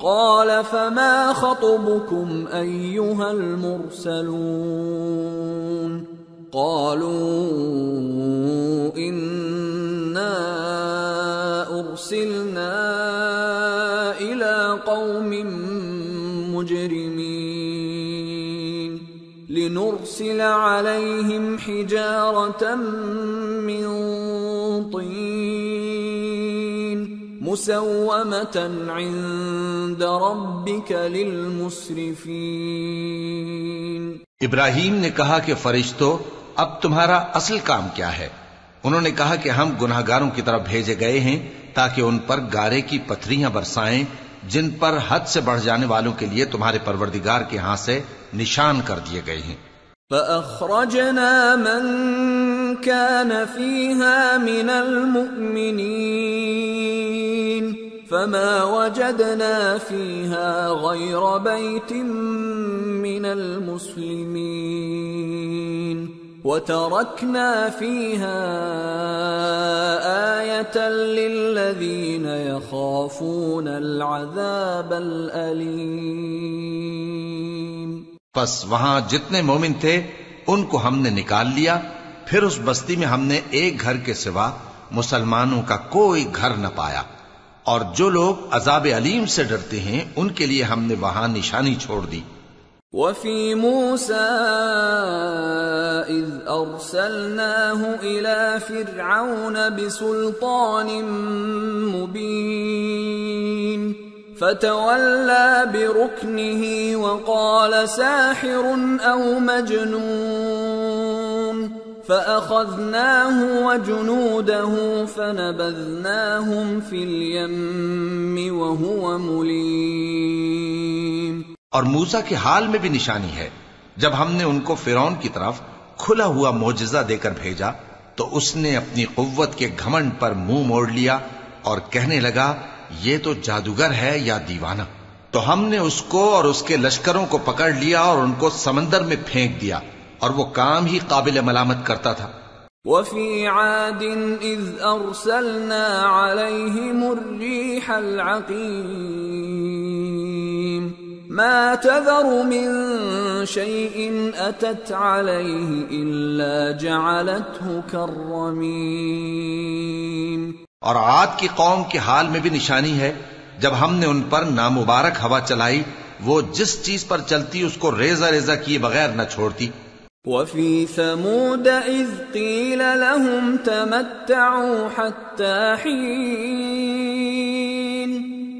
قال فما خطبكم أيها المرسلون قالوا إنا أرسلنا إلى قوم مجرمين لنرسل عليهم حجارة من طين مسومة عند ربك للمسرفين۔ ابراہیم نے کہا کہ فرشتوں، اب تمہارا اصل کام کیا ہے؟ انہوں نے کہا کہ ہم گناہگاروں کی طرف بھیجے گئے ہیں تاکہ ان پر گارے کی پتھریاں برسائیں جن پر حد سے بڑھ جانے والوں کے لیے تمہارے پروردگار کے ہاں سے نشان کر دیے گئے ہیں۔ فأخرجنا من كان فيها من المؤمنين فما وجدنا فيها غير بيت من المسلمين وتركنا فيها آية للذين يخافون العذاب الأليم۔ پس وہاں جتنے مومن تھے ان کو ہم نے نکال لیا، پھر اس بستی میں ہم نے ایک گھر کے سوا مسلمانوں کا کوئی گھر نہ پایا، اور جو لوگ عذاب علیم سے ڈرتے ہیں ان کے لیے ہم نے وہاں نشانی چھوڑ دی۔ وفي موسى إذ أرسلناه إلى فرعون بسلطان مبين فتولى بركنه وقال ساحر أو مجنون فأخذناه وجنوده فنبذناهم في اليم وهو مليم۔ اور موسیٰ کے حال میں بھی نشانی ہے، جب ہم نے ان کو فرعون کی طرف کھلا ہوا معجزہ دے کر بھیجا تو اس نے اپنی قوت کے گھمنڈ پر منہ موڑ لیا اور کہنے لگا یہ تو جادوگر ہے یا دیوانہ، تو ہم نے اس کو اور اس کے لشکروں کو پکڑ لیا اور ان کو سمندر میں پھینک دیا، اور وہ کام ہی قابل ملامت کرتا تھا۔ وفي عاد إذ أرسلنا عليهم الريح العقيم ما تذر من شيء أتت عليه إلا جعلته كالرميم۔ اور عاد کی قوم کے حال میں بھی نشانی ہے، جب ہم نے ان پر نامبارک ہوا چلائی، وہ جس چیز پر چلتی اس کو ریزہ ریزہ کیے بغیر نہ چھوڑتی۔ وفي ثمود إذ قيل لهم تمتعوا حتى حين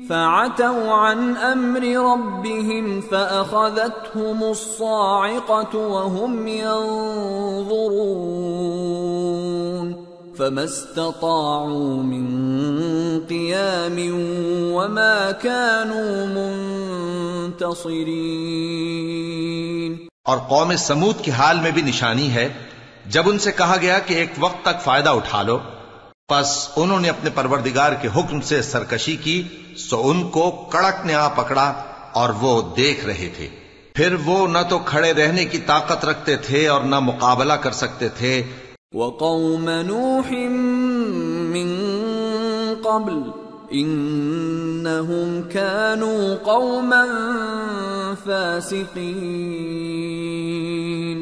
فعتوا عن أمر ربهم فأخذتهم الصاعقة وهم ينظرون فما استطاعوا من قيام وما كانوا منتصرين۔ اور قوم سمود کے حال میں بھی نشانی ہے، جب ان سے کہا گیا کہ ایک وقت تک فائدہ اٹھا لو، پس انہوں نے اپنے پروردگار کے حکم سے سرکشی کی، سو ان کو کڑک نے آ پکڑا اور وہ دیکھ رہے تھے، پھر وہ نہ تو کھڑے رہنے کی طاقت رکھتے تھے اور نہ مقابلہ کر سکتے تھے۔ وقوم نوح من قبل انہم كانوا قوما فاسقین۔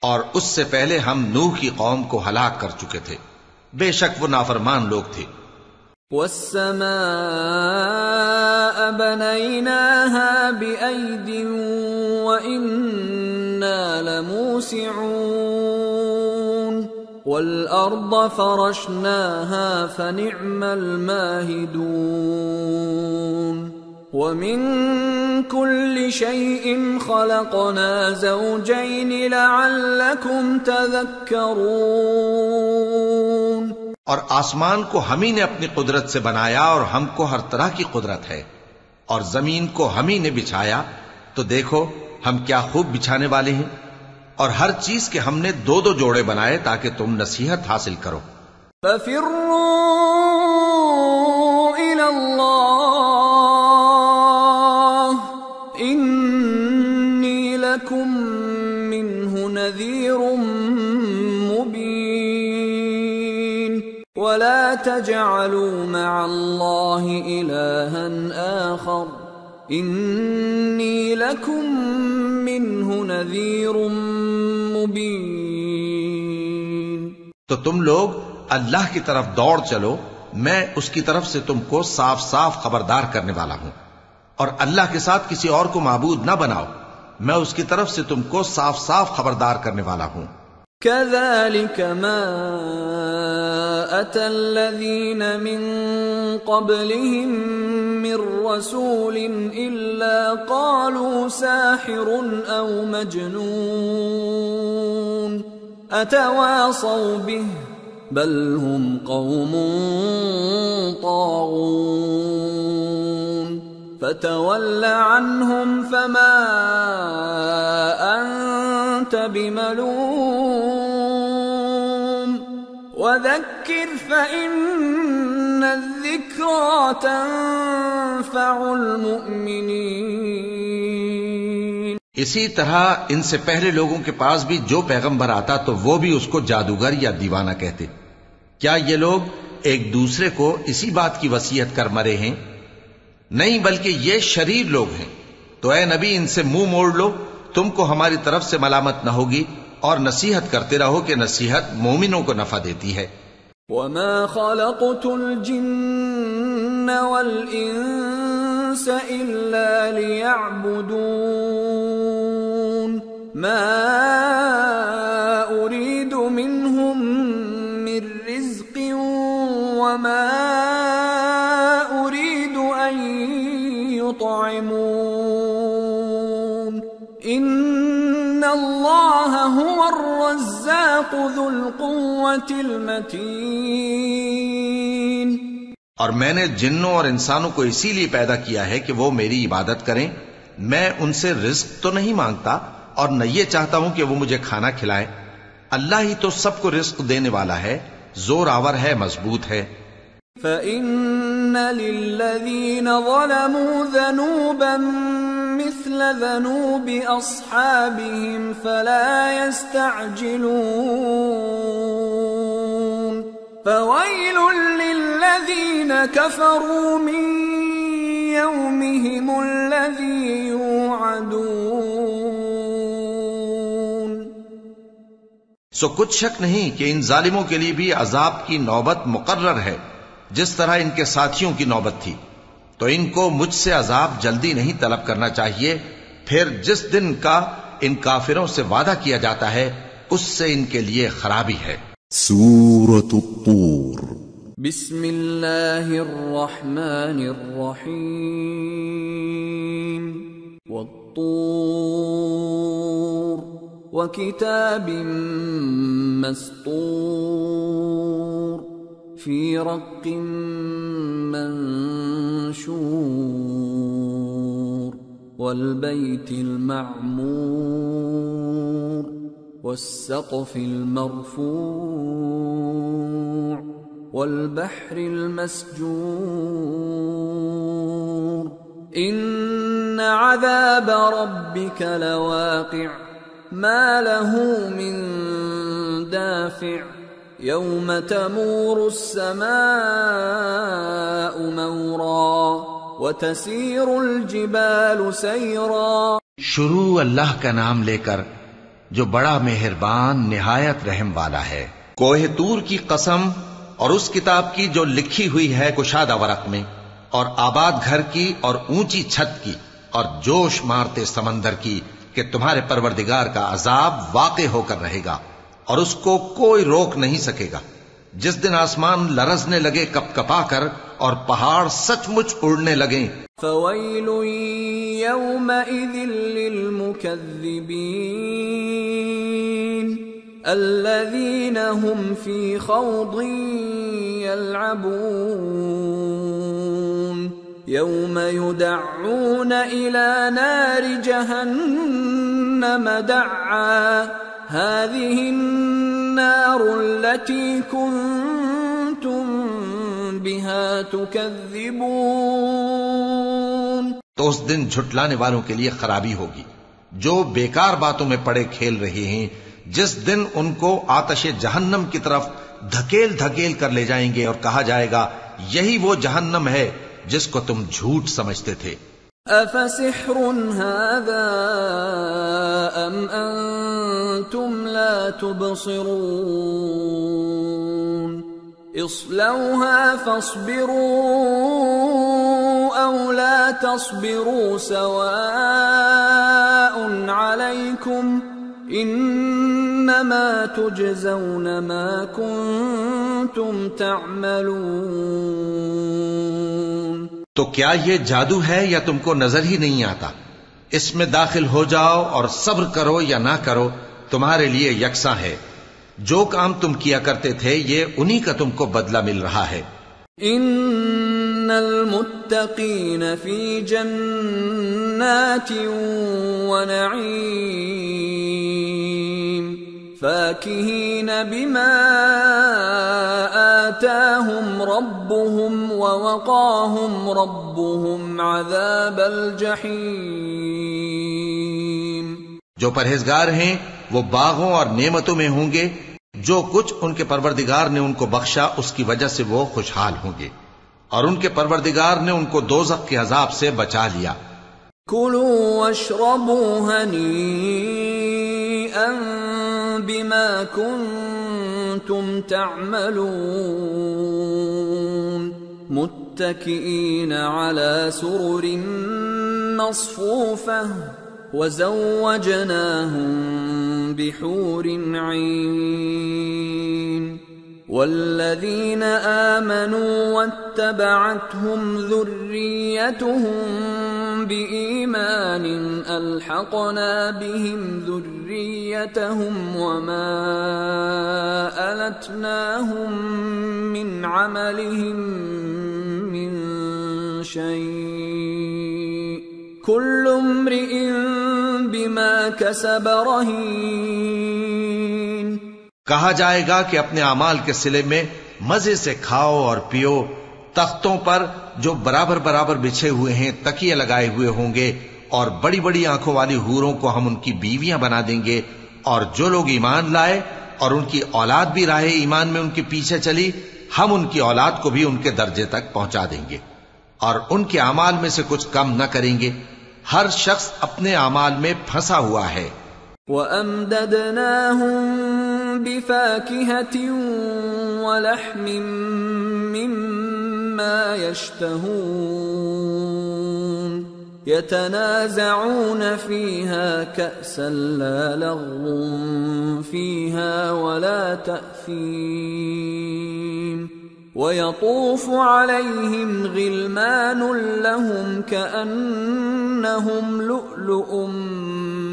اور اس سے پہلے ہم نوح کی قوم کو ہلاک کر چکے تھے، بے شک وہ نافرمان لوگ تھے۔ والسماء بنيناها بأيد وإنا لموسعون والأرض فرشناها فنعم الماهدون ومن كل شيء خلقنا زوجين لعلكم تذكرون۔ اور آسمان کو ہم ہی نے اپنی قدرت سے بنایا اور ہم کو ہر طرح کی قدرت ہے، اور زمین کو ہم ہی نے بچھایا، تو دیکھو ہم کیا خوب بچھانے والے ہیں، اور ہر چیز کے ہم نے دو دو جوڑے بنائے تاکہ تم نصیحت حاصل کرو۔ فَفِرُّوا إِلَى اللَّهِ إِنِّي لَكُمْ مِنْهُ نَذِيرٌ مُبِينٌ وَلَا تَجْعَلُوا مَعَ اللَّهِ إِلَٰهًا آخَرَ انی لکم منہ نذیر مبین. تو تم لوگ اللہ کی طرف دوڑ چلو، میں اس کی طرف سے تم کو صاف صاف خبردار کرنے والا ہوں، اور اللہ کے ساتھ کسی اور کو معبود نہ بناؤ، میں اس کی طرف سے تم کو صاف صاف خبردار کرنے والا ہوں. كذلك ما أتى الذين من قبلهم من رسول إلا قالوا ساحر أو مجنون أتواصوا به بل هم قوم طاغون فتول عنهم فما أنت بملوم وذكر فإن الذكرى تنفع المؤمنين. اسی طرح ان سے پہلے لوگوں کے پاس بھی جو پیغمبر آتا تو وہ بھی اس کو جادوگر یا دیوانہ کہتے. کیا یہ لوگ ایک دوسرے کو اسی بات کی وصیت کر مرے ہیں؟ نہیں، بلکہ یہ شریر لوگ ہیں. تو اے نبی ان سے منہ موڑ لو، تم کو ہماری طرف سے ملامت نہ ہوگی، اور نصیحت کرتے رہو کہ نصیحت مومنوں کو نفع دیتی ہے. وما خلقت الجن والانس الا ليعبدون ما اريد منهم من رزق وما اريد ان يطعمون ان اللہ هو الرزاق ذو القوة المتین. اور میں نے جنوں اور انسانوں کو اسی لیے پیدا کیا ہے کہ وہ میری عبادت کریں. میں ان سے رزق تو نہیں مانگتا اور نہ یہ چاہتا ہوں کہ وہ مجھے کھانا کھلائیں. اللہ ہی تو سب کو رزق دینے والا ہے، زور آور ہے، مضبوط ہے. فَإِنَّ لِلَّذِينَ ظَلَمُوا ذَنُوبًا مثل ذنوب أصحابهم فلا يستعجلون فويل للذين كفروا من يومهم الذي يوعدون. سو کچھ شک نہیں کہ ان ظالموں کے لیے بھی عذاب کی نوبت مقرر ہے، جس طرح ان کے ساتھیوں کی نوبت تھی. تو ان کو مجھ سے عذاب جلدی نہیں طلب کرنا چاہیے، پھر جس دن کا ان کافروں سے وعدہ کیا جاتا ہے اس سے ان کے لیے خرابی ہے. سورة الطور. بسم اللہ الرحمن الرحیم. والطور وکتاب مسطور فی رق منشور والبیت المعمور والسقف المرفوع والبحر المسجور ان عذاب ربك لواقع ما له من دافع يوم تمور السماء مورا وتسير الجبال سيرا. شروع اللہ کا نام لے کر جو بڑا مہربان نہایت رحم والا ہے. کوہ طور کی قسم اور اس کتاب کی جو لکھی ہوئی ہے کشادہ ورق میں، اور آباد گھر کی اور اونچی چھت کی اور جوش مارتے سمندر کی کہ تمہارے پروردگار کا عذاب واقع ہو کر رہے گا اور اس کو کوئی روک نہیں سکے گا. جس دن آسمان لرزنے لگے کپ کپا کر اور پہاڑ سچ مچ اڑنے لگیں. فویل یومئذ للمکذبین الذین هم فی خوض یلعبون یوم یدعون الى نار جہنم دعا هذه النار التي كنتم بها تكذبون. تو اس دن جھٹلانے والوں کے لیے خرابی ہوگی جو بیکار باتوں میں پڑے کھیل رہے ہیں، جس دن ان کو آتش جہنم کی طرف دھکیل دھکیل کر لے جائیں گے اور کہا جائے گا یہی وہ جہنم ہے جس کو تم جھوٹ سمجھتے تھے. أفسحر هذا أم أنتم لا تبصرون اصلوها فاصبروا أو لا تصبروا سواء عليكم انما تجزون ما کنتم تعملون۔ تو کیا یہ جادو ہے یا تم کو نظر ہی نہیں آتا؟ اس میں داخل ہو جاؤ اور صبر کرو یا نہ کرو تمہارے لیے یکساں ہے۔ جو کام تم کیا کرتے تھے یہ انہی کا تم کو بدلہ مل رہا ہے۔ ان المتقین فی جنات ونعیم فاکہین بما آتاہم ربهم ووقاہم ربهم عذاب الجحیم۔ جو پرہیزگار ہیں وہ باغوں اور نعمتوں میں ہوں گے، جو کچھ ان کے پروردگار نے ان کو بخشا اس کی وجہ سے وہ خوشحال ہوں گے، اور ان کے پروردگار نے ان کو دوزخ کے عذاب سے بچا لیا۔ کلوا واشربوا ہنیئا بما کنتم تعملون متکئین علی سرر مصفوفہ وزوجناهم بحور عین۔ والذین آمنوا واتبعتهم ذریتهم بإیمان الحقنا بهم ذریتهم وما ألتناهم من عملهم من شیء کل امرئ بما کسب رہین۔ کہا جائے گا کہ اپنے اعمال کے صلے میں مزے سے کھاؤ اور پیو، تختوں پر جو برابر برابر بچھے ہوئے ہیں تکیے لگائے ہوئے ہوں گے، اور بڑی بڑی آنکھوں والی حوروں کو ہم ان کی بیویاں بنا دیں گے، اور جو لوگ ایمان لائے اور ان کی اولاد بھی راہ ایمان میں ان کے پیچھے چلی، ہم ان کی اولاد کو بھی ان کے درجے تک پہنچا دیں گے، اور ان کے اعمال میں سے کچھ کم نہ کریں گے۔ ہر شخص اپنے اعمال میں پھنسا ہوا ہے۔ وَأَمْدَدْنَاهُمْ بِفَاكِهَةٍ وَلَحْمٍ مِّمَّا يَشْتَهُونَ يَتَنَازَعُونَ فِيهَا كَأْسًا لَّا لَغْوٌ فِيهَا وَلَا تَأْثِيمٌ وَيَطُوفُ عَلَيْهِمْ غِلْمَانٌ لَّهُمْ كَأَنَّهُمْ لُؤْلُؤٌ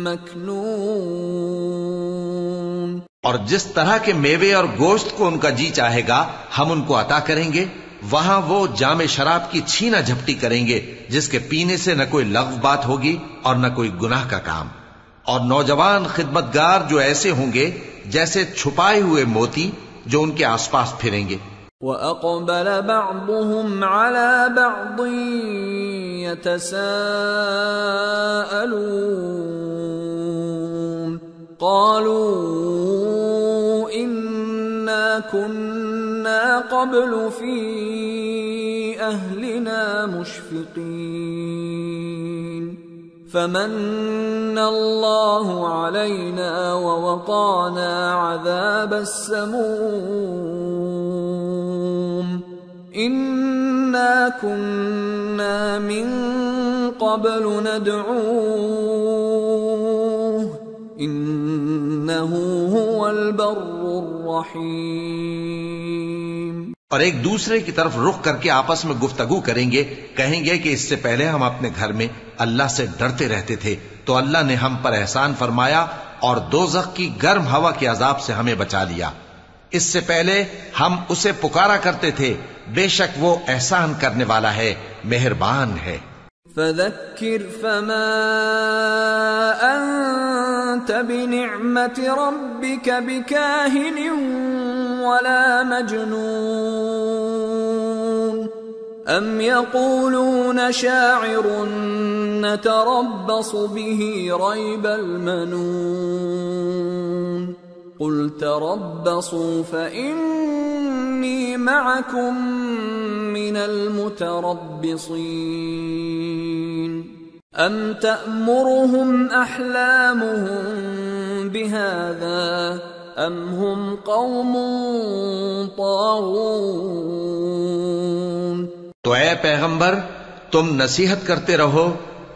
مَّكْنُونٌ۔ اور جس طرح کے میوے اور گوشت کو ان کا جی چاہے گا ہم ان کو عطا کریں گے، وہاں وہ جام شراب کی چھینا جھپٹی کریں گے جس کے پینے سے نہ کوئی لغو بات ہوگی اور نہ کوئی گناہ کا کام، اور نوجوان خدمتگار جو ایسے ہوں گے جیسے چھپائے ہوئے موتی جو ان کے آس پاس پھریں گے۔ وَأَقْبَلَ بَعْضُهُمْ عَلَى بَعْضٍ يَتَسَاءَلُونَ قَالُوا إِنَّا كُنَّا قَبْلُ فِي أَهْلِنَا مُشْفِقِينَ فَمَنَّ اللَّهُ عَلَيْنَا وَوَقَانَا عَذَابَ السَّمُومِ إِنَّا كُنَّا مِن قَبْلُ نَدْعُوهُ إِنَّهُ هُوَ الْبَرُّ الرَّحِيمُ۔ اور ایک دوسرے کی طرف رخ کر کے آپس میں گفتگو کریں گے، کہیں گے کہ اس سے پہلے ہم اپنے گھر میں اللہ سے ڈرتے رہتے تھے تو اللہ نے ہم پر احسان فرمایا اور دوزخ کی گرم ہوا کے عذاب سے ہمیں بچا لیا۔ اس سے پہلے ہم اسے پکارا کرتے تھے، بے شک وہ احسان کرنے والا ہے، مہربان ہے۔ فَذَكِّرْ فَمَا أَنْتَ بِنِعْمَةِ رَبِّكَ بِكَاهِنٍ وَلَا مَجْنُونٍ أَمْ يَقُولُونَ شَاعِرٌ نَتَرَبَّصُ بِهِ رَيْبَ الْمَنُونِ قُلْ تَرَبَّصُوا فَإِنِّي مَعَكُمْ مِنَ الْمُتَرَبِّصِينَ ام تأمرهم احلامهم بهذا ام هم قوم طاغون. تو اے پیغمبر تم نصیحت کرتے رہو،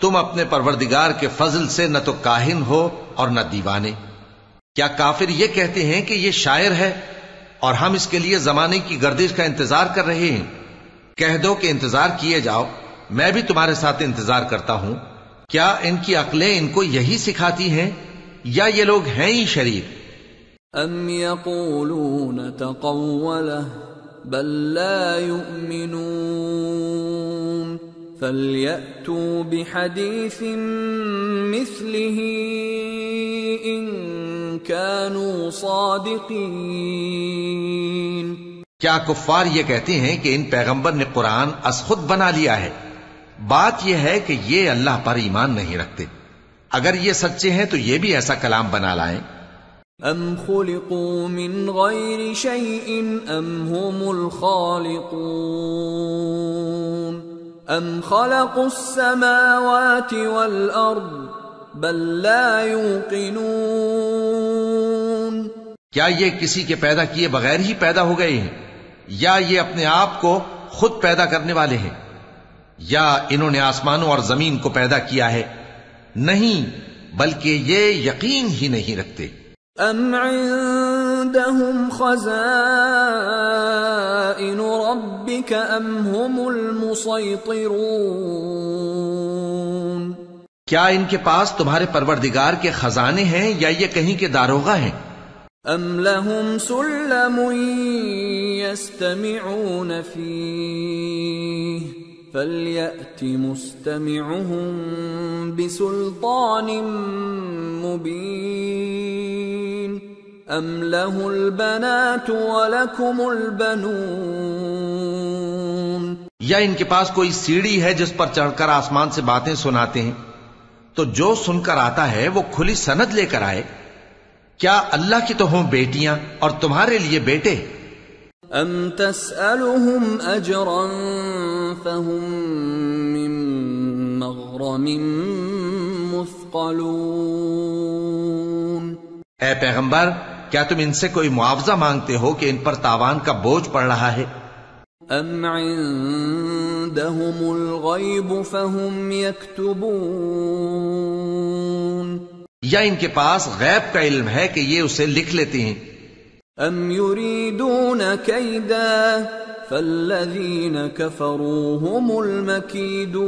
تم اپنے پروردگار کے فضل سے نہ تو کاہن ہو اور نہ دیوانے. کیا کافر یہ کہتے ہیں کہ یہ شاعر ہے اور ہم اس کے لیے زمانے کی گردش کا انتظار کر رہے ہیں؟ کہہ دو کہ انتظار کیے جاؤ، میں بھی تمہارے ساتھ انتظار کرتا ہوں. کیا ان کی عقلیں ان کو یہی سکھاتی ہیں یا یہ لوگ ہیں ہی شریر؟ ام یقولون تقولہ بل لا یؤمنون فَلْيَأْتُوا بِحَدِيثٍ مِثْلِهِ إِن كَانُوا صَادِقِينَ. کیا کفار یہ کہتے ہیں کہ ان پیغمبر نے قرآن از خود بنا لیا ہے؟ بات یہ ہے کہ یہ اللہ پر ایمان نہیں رکھتے. اگر یہ سچے ہیں تو یہ بھی ایسا کلام بنا لائیں. ام خلقوا من غیر شیء ام هم الخالقون ام خلقوا السماوات والارض بل لا يوقنون. کیا یہ کسی کے پیدا کیے بغیر ہی پیدا ہو گئے ہیں یا یہ اپنے آپ کو خود پیدا کرنے والے ہیں؟ یا انہوں نے آسمانوں اور زمین کو پیدا کیا ہے؟ نہیں، بلکہ یہ یقین ہی نہیں رکھتے. ام عندهم خزائن ربك ام هم المسيطرون. کیا ان کے پاس تمہارے پروردگار کے خزانے ہیں یا یہ کہیں کے داروغہ ہیں؟ ام لهم سلم يستمعون فيه فليأت مستمعهم بسلطان مبين ام له البنات ولكم البنون. یا ان کے پاس کوئی سیڑھی ہے جس پر چڑھ کر آسمان سے باتیں سناتے ہیں؟ تو جو سن کر آتا ہے وہ کھلی سند لے کر آئے. کیا اللہ کی تو ہوں بیٹیاں اور تمہارے لیے بیٹے؟ ام تسألهم اجرا فهم من مغرم مثقلون. اے پیغمبر کیا تم ان سے کوئی معاوضہ مانگتے ہو کہ ان پر تاوان کا بوجھ پڑ رہا ہے؟ ام عندهم الغیب فهم یکتبون. یا ان کے پاس غیب کا علم ہے کہ یہ اسے لکھ لیتے ہیں؟ ام یریدون کیدا فالذین کفروا هم المکیدون.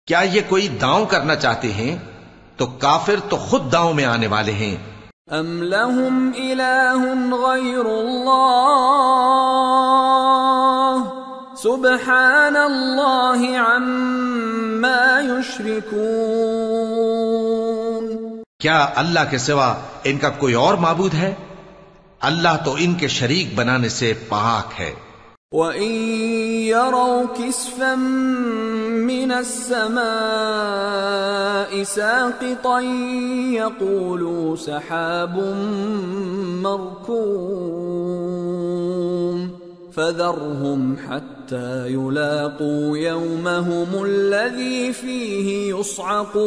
کیا یہ کوئی داؤں کرنا چاہتے ہیں؟ تو کافر تو خود داؤں میں آنے والے ہیں. ام لهم الہ غیر اللہ سبحان اللہ عما یشرکون. کیا اللہ کے سوا ان کا کوئی اور معبود ہے؟ اللہ تو ان کے شریک بنانے سے پاک ہے. وَإِن يَرَوْا كِسْفًا مِّنَ السَّمَاءِ سَاقِطًا يَقُولُوا سَحَابٌ مَّرْكُومٌ فَذَرْهُمْ حَتَّى يُلَاقُوا يَوْمَهُمُ الَّذِي فِيهِ يُصْعَقُونَ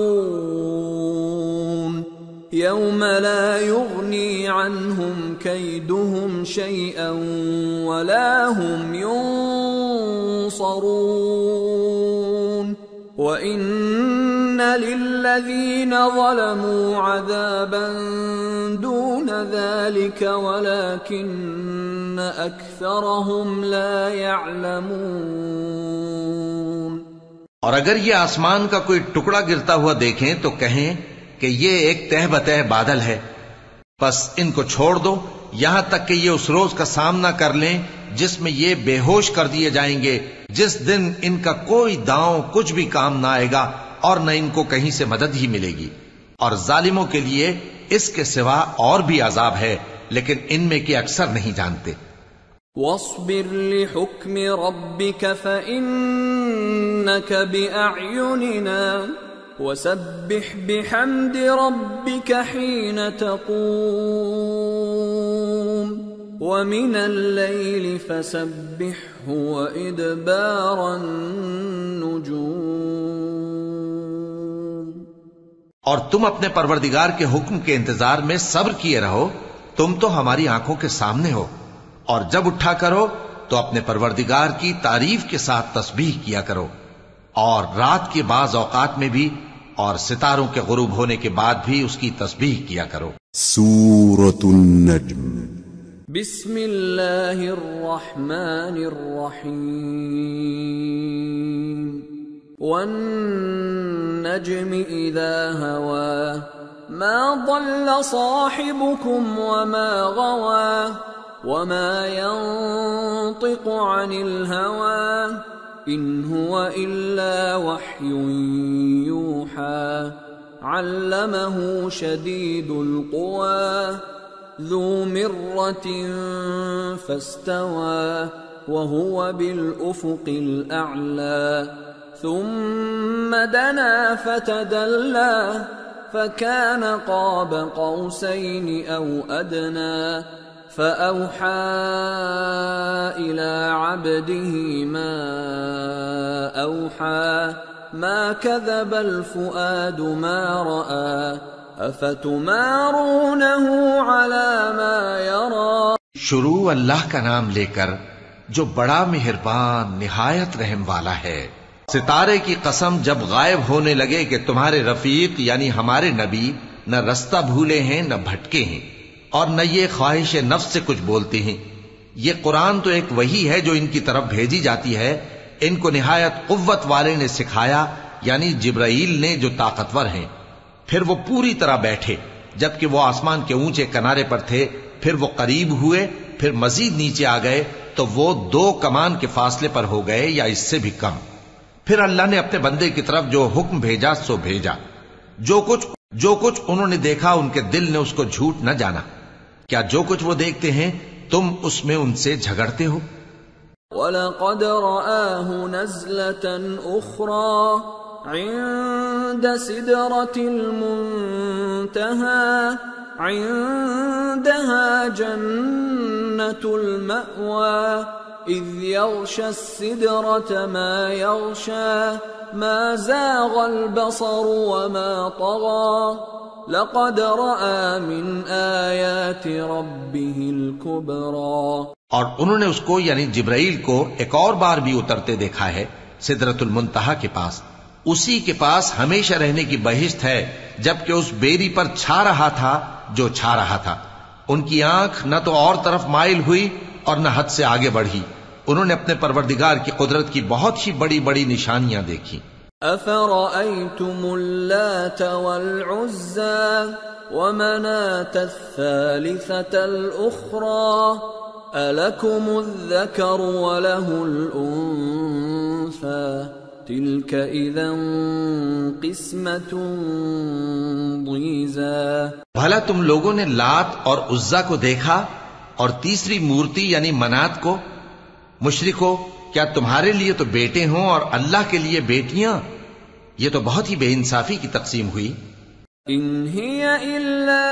يَوْمَ لَا يُغْنِي عَنْهُمْ كَيْدُهُمْ شَيْئًا وَلَا هُمْ يُنصَرُونَ. وَإِنَّ لِلَّذِينَ ظَلَمُوا عَذَابًا دُونَ ذَلِكَ وَلَكِنَّ أَكْثَرَهُمْ لَا يَعْلَمُونَ. اور اگر یہ آسمان کا کوئی ٹکڑا گرتا ہوا دیکھیں تو کہیں کہ یہ ایک تہ بتہ بادل ہے، بس ان کو چھوڑ دو یہاں تک کہ یہ اس روز کا سامنا کر لیں جس میں یہ بے ہوش کر دیے جائیں گے، جس دن ان کا کوئی داؤں کچھ بھی کام نہ آئے گا اور نہ ان کو کہیں سے مدد ہی ملے گی. اور ظالموں کے لیے اس کے سوا اور بھی عذاب ہے، لیکن ان میں کے اکثر نہیں جانتے. وَاصْبِرْ لِحُكْمِ رَبِّكَ فَإِنَّكَ بِأَعْيُنِنَا وَسَبِّحْ بِحَمْدِ رَبِّكَ حِينَ تَقُومُ وَمِنَ اللَّيْلِ فَسَبِّحْهُ وإدبار النجوم. اور تم اپنے پروردگار کے حکم کے انتظار میں صبر کیے رہو، تم تو ہماری آنکھوں کے سامنے ہو. اور جب اٹھا کرو تو اپنے پروردگار کی تعریف کے ساتھ تسبیح کیا کرو، اور رات کے بعض اوقات میں بھی اور ستاروں کے غروب ہونے کے بعد بھی اس کی تسبیح کیا کرو. سورة النجم. بسم اللہ الرحمن الرحیم. والنجم اذا هوى ما ضل صاحبكم وما غوى وما ينطق عن الهوى إن هو إلا وحي يوحى. علمه شديد القوى ذو مرة فاستوى وهو بالأفق الأعلى. ثم دنا فتدلى فكان قاب قوسين أو أدنى. فأوحى إلى عبده ما أوحى. ما كذب الفؤاد ما رأى. أفتمارونه على ما يرى. شروع اللہ کا نام لے کر جو بڑا مہربان نہایت رحم والا ہے. ستارے کی قسم جب غائب ہونے لگے کہ تمہارے رفیق یعنی ہمارے نبی نہ رستہ بھولے ہیں نہ بھٹکے ہیں اور نہ یہ خواہش نفس سے کچھ بولتے ہیں. یہ قرآن تو ایک وحی ہے جو ان کی طرف بھیجی جاتی ہے. ان کو نہایت قوت والے نے سکھایا یعنی جبرائیل نے جو طاقتور ہیں. پھر وہ پوری طرح بیٹھے جبکہ وہ آسمان کے اونچے کنارے پر تھے. پھر وہ قریب ہوئے، پھر مزید نیچے آ گئے تو وہ 2 کمان کے فاصلے پر ہو گئے یا اس سے بھی کم. پھر اللہ نے اپنے بندے کی طرف جو حکم بھیجا سو بھیجا. جو کچھ انہوں نے دیکھا ان کے دل نے اس کو جھوٹ نہ جانا. کیا جو کچھ وہ دیکھتے ہیں تم اس میں ان سے جھگڑتے ہو؟ وَلَقَدْ رَآهُ نَزْلَةً أُخْرَى عِندَ سِدْرَةِ الْمُنْتَهَى عِندَهَا جَنَّةُ الْمَأْوَى إِذْ يَغْشَى السِّدْرَةَ مَا يَغْشَى مَا زَاغَ الْبَصَرُ وَمَا طَغَى لَقَدْ رَأَى مِنْ آيَاتِ رَبِّهِ الْكُبْرَى. اور انہوں نے اس کو یعنی جبرائیل کو ایک اور بار بھی اترتے دیکھا ہے سدرۃ المنتہا کے پاس. اسی کے پاس ہمیشہ رہنے کی بہشت ہے جبکہ اس بیری پر چھا رہا تھا جو چھا رہا تھا. ان کی آنکھ نہ تو اور طرف مائل ہوئی اور نہ حد سے آگے بڑھی. انہوں نے اپنے پروردگار کی قدرت کی بہت ہی بڑی بڑی نشانیاں دیکھی. أَفَرَأَيْتُمُ اللَّاتَ وَالْعُزَّى وَمَنَاةَ الثَّالِثَةَ الْأُخْرَى أَلَكُمُ الذَّكَرُ وَلَهُ الْأُنثَى تِلْكَ إِذًا قِسْمَةٌ ضِیزَى. بھلا تم لوگوں نے لات اور عزا کو دیکھا اور تیسری مورتی یعنی منات کو؟ مشرکو، کیا تمہارے لیے تو بیٹے ہوں اور اللہ کے لیے بیٹیاں؟ یہ تو بہت ہی بے انصافی کی تقسیم ہوئی. ان هي الا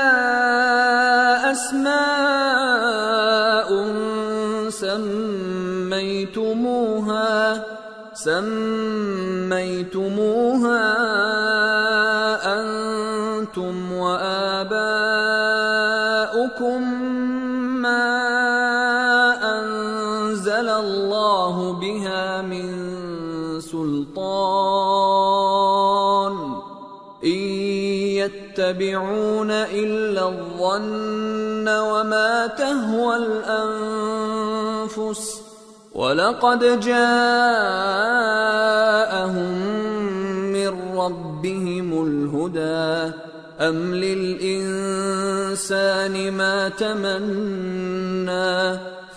اسماء سميتموها انتم وآباؤكم ما انزل الله بها من سلطان ان يتبعون الا الظن وما تهوى الانفس وَلَقَدْ جَاءَهُم مِّن رَّبِّهِمُ الْهُدَىٰ أَمْ لِلْإِنسَانِ مَا تَمَنَّىٰ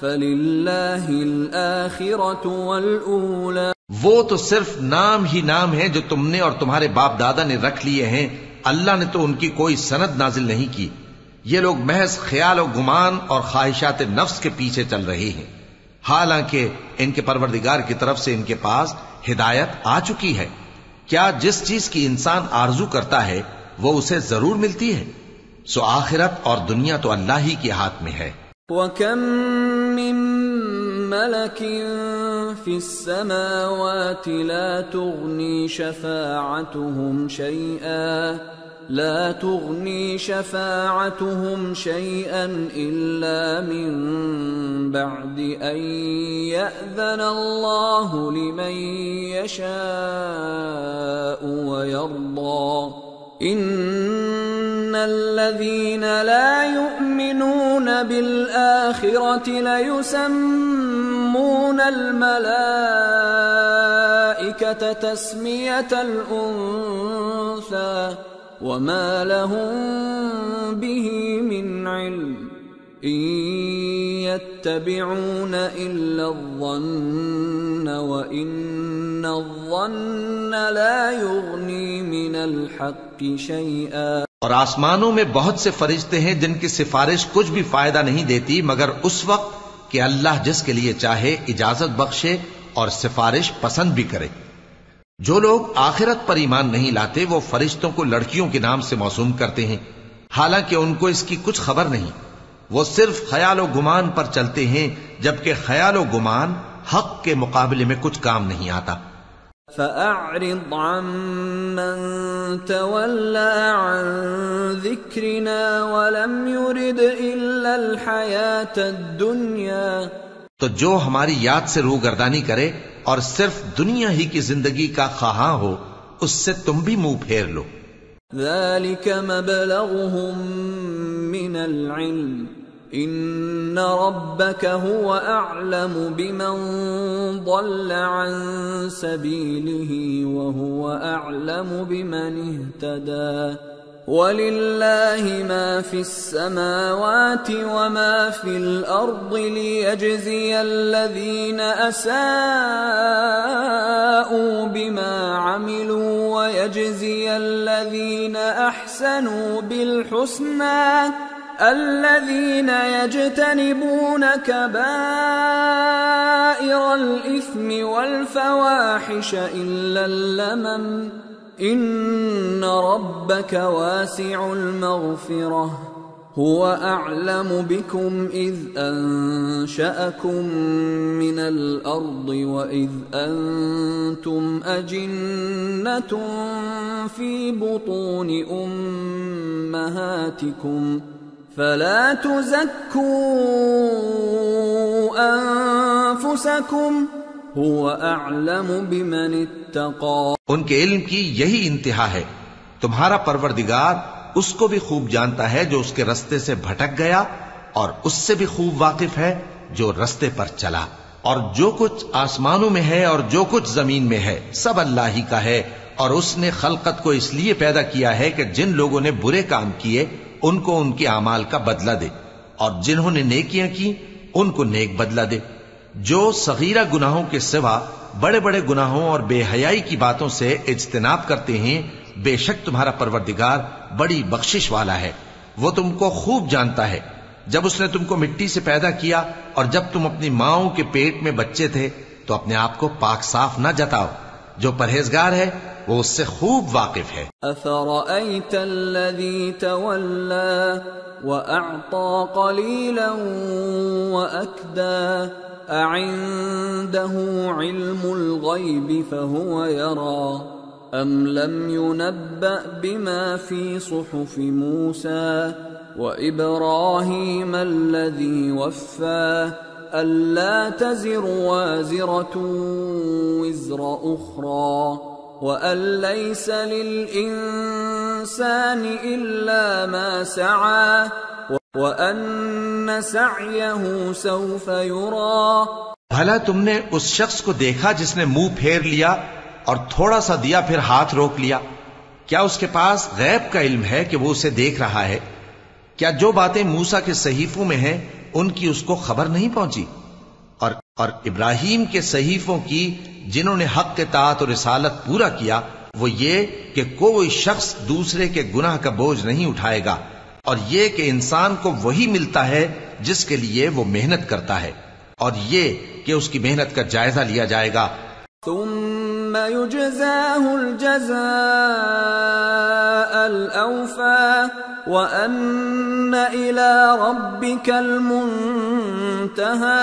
فَلِلَّهِ الْآخِرَةُ وَالْأُولَىٰ. وہ تو صرف نام ہی نام ہیں جو تم نے اور تمہارے باپ دادا نے رکھ لیے ہیں. اللہ نے تو ان کی کوئی سند نازل نہیں کی. یہ لوگ محض خیال و گمان اور خواہشات نفس کے پیچھے چل رہے ہیں، حالانکہ ان کے پروردگار کی طرف سے ان کے پاس ہدایت آ چکی ہے. کیا جس چیز کی انسان آرزو کرتا ہے وہ اسے ضرور ملتی ہے؟ سو آخرت اور دنیا تو اللہ ہی کے ہاتھ میں ہے. وَكَم مِّن مَّلَكٍ في السماوات لا تغني شفاعتهم شيئا إلا من بعد أن يأذن الله لمن يشاء ويرضى إن الذين لا يؤمنون بالآخرة ليسمون الملائكة تسمية الأنثى وما لهم به من علم إن يتبعون إلا الظن وإن الظن لا يغني من الحق شيئا۔ اور آسمانوں میں بہت سے فرشتے ہیں جن کی سفارش کچھ بھی فائدہ نہیں دیتی مگر اس وقت کہ اللہ جس کے لیے چاہے اجازت بخشے اور سفارش پسند بھی کرے۔ جو لوگ آخرت پر ایمان نہیں لاتے وہ فرشتوں کو لڑکیوں کے نام سے موسوم کرتے ہیں، حالانکہ ان کو اس کی کچھ خبر نہیں۔ وہ صرف خیال و گمان پر چلتے ہیں، جبکہ خیال و گمان حق کے مقابلے میں کچھ کام نہیں آتا۔ فَأَعْرِضْ عَمَّن تَوَلَّى عَن ذِكْرِنَا وَلَمْ يُرِدْ إِلَّا الْحَيَاةَ الدُّنْيَا، تو جو ہماری یاد سے روگردانی کرے اور صرف دنیا ہی کی زندگی کا خواہاں ہو اس سے تم بھی منہ پھیر لو۔ ذَلِكَ مَبْلَغُهُم مِّنَ الْعِلْمِ إِنَّ رَبَّكَ هُوَ أَعْلَمُ بِمَنْ ضَلَّ عَن سَبِيلِهِ وَهُوَ أَعْلَمُ بِمَنِ اهْتَدَى وَلِلَّهِ مَا فِي السَّمَاوَاتِ وَمَا فِي الْأَرْضِ لِيَجْزِيَ الَّذِينَ أَسَاءُوا بِمَا عَمِلُوا وَيَجْزِيَ الَّذِينَ أَحْسَنُوا بِالْحُسْنَى الَّذِينَ يَجْتَنِبُونَ كَبَائِرَ الْإِثْمِ وَالْفَوَاحِشَ إِلَّا اللَّمَمَ إِنَّ رَبَّكَ وَاسِعُ الْمَغْفِرَةِ هُوَ أَعْلَمُ بِكُمْ إِذْ أَنشَأَكُم مِّنَ الْأَرْضِ وَإِذْ أَنتُمْ أَجِنَّةٌ فِي بُطُونِ أُمَّهَاتِكُمْ فَلَا تُزَكُّوا أَنفُسَكُمْ هُوَ أَعْلَمُ بِمَنِ اتَّقَى۔ ان کے علم کی یہی انتہا ہے، تمہارا پروردگار اس کو بھی خوب جانتا ہے جو اس کے رستے سے بھٹک گیا، اور اس سے بھی خوب واقف ہے جو رستے پر چلا۔ اور جو کچھ آسمانوں میں ہے اور جو کچھ زمین میں ہے سب اللہ ہی کا ہے، اور اس نے خلقت کو اس لیے پیدا کیا ہے کہ جن لوگوں نے برے کام کیے ان کو ان کے اعمال کا بدلہ دے، اور جنہوں نے نیکیاں کی ان کو نیک بدلہ دے۔ جو صغیرہ گناہوں کے سوا بڑے بڑے گناہوں اور بے حیائی کی باتوں سے اجتناب کرتے ہیں، بے شک تمہارا پروردگار بڑی بخشش والا ہے، وہ تم کو خوب جانتا ہے۔ جب اس نے تم کو مٹی سے پیدا کیا اور جب تم اپنی ماؤں کے پیٹ میں بچے تھے تو اپنے آپ کو پاک صاف نہ جتاؤ، جو پرہیزگار ہے وہ اس سے خوب واقف ہے۔ أَفَرَأَيْتَ الَّذِي تَوَلَّى وَأَعْطَى قَلِيلًا وَأَكْدَى أَعِندَهُ عِلْمُ الْغَيْبِ فَهُوَ يَرَى أَمْ لَمْ يُنَبَّأْ بِمَا فِي صُحُفِ مُوسَى وَإِبْرَاهِيمَ الَّذِي وَفَّى أَلَّا تَزِرُ وَازِرَةٌ وِزْرَ أُخْرَى وَأَن لَّيْسَ لِلْإِنسَانِ إِلَّا مَا سَعَى وَأَنَّ سَعْيَهُ سَوْفَ يُرَى۔ بھلا تم نے اس شخص کو دیکھا جس نے منہ پھیر لیا اور تھوڑا سا دیا پھر ہاتھ روک لیا؟ کیا اس کے پاس غیب کا علم ہے کہ وہ اسے دیکھ رہا ہے؟ کیا جو باتیں موسیٰ کے صحیفوں میں ہیں ان کی اس کو خبر نہیں پہنچی؟ اور ابراہیم کے صحیفوں کی جنہوں نے حق اطاعت اور رسالت پورا کیا، وہ یہ کہ کوئی شخص دوسرے کے گناہ کا بوجھ نہیں اٹھائے گا، اور یہ کہ انسان کو وہی ملتا ہے جس کے لیے وہ محنت کرتا ہے، اور یہ کہ اس کی محنت کا جائزہ لیا جائے گا۔ ثم يجزاه الجزاء الأوفى وأن إلى ربك المنتهى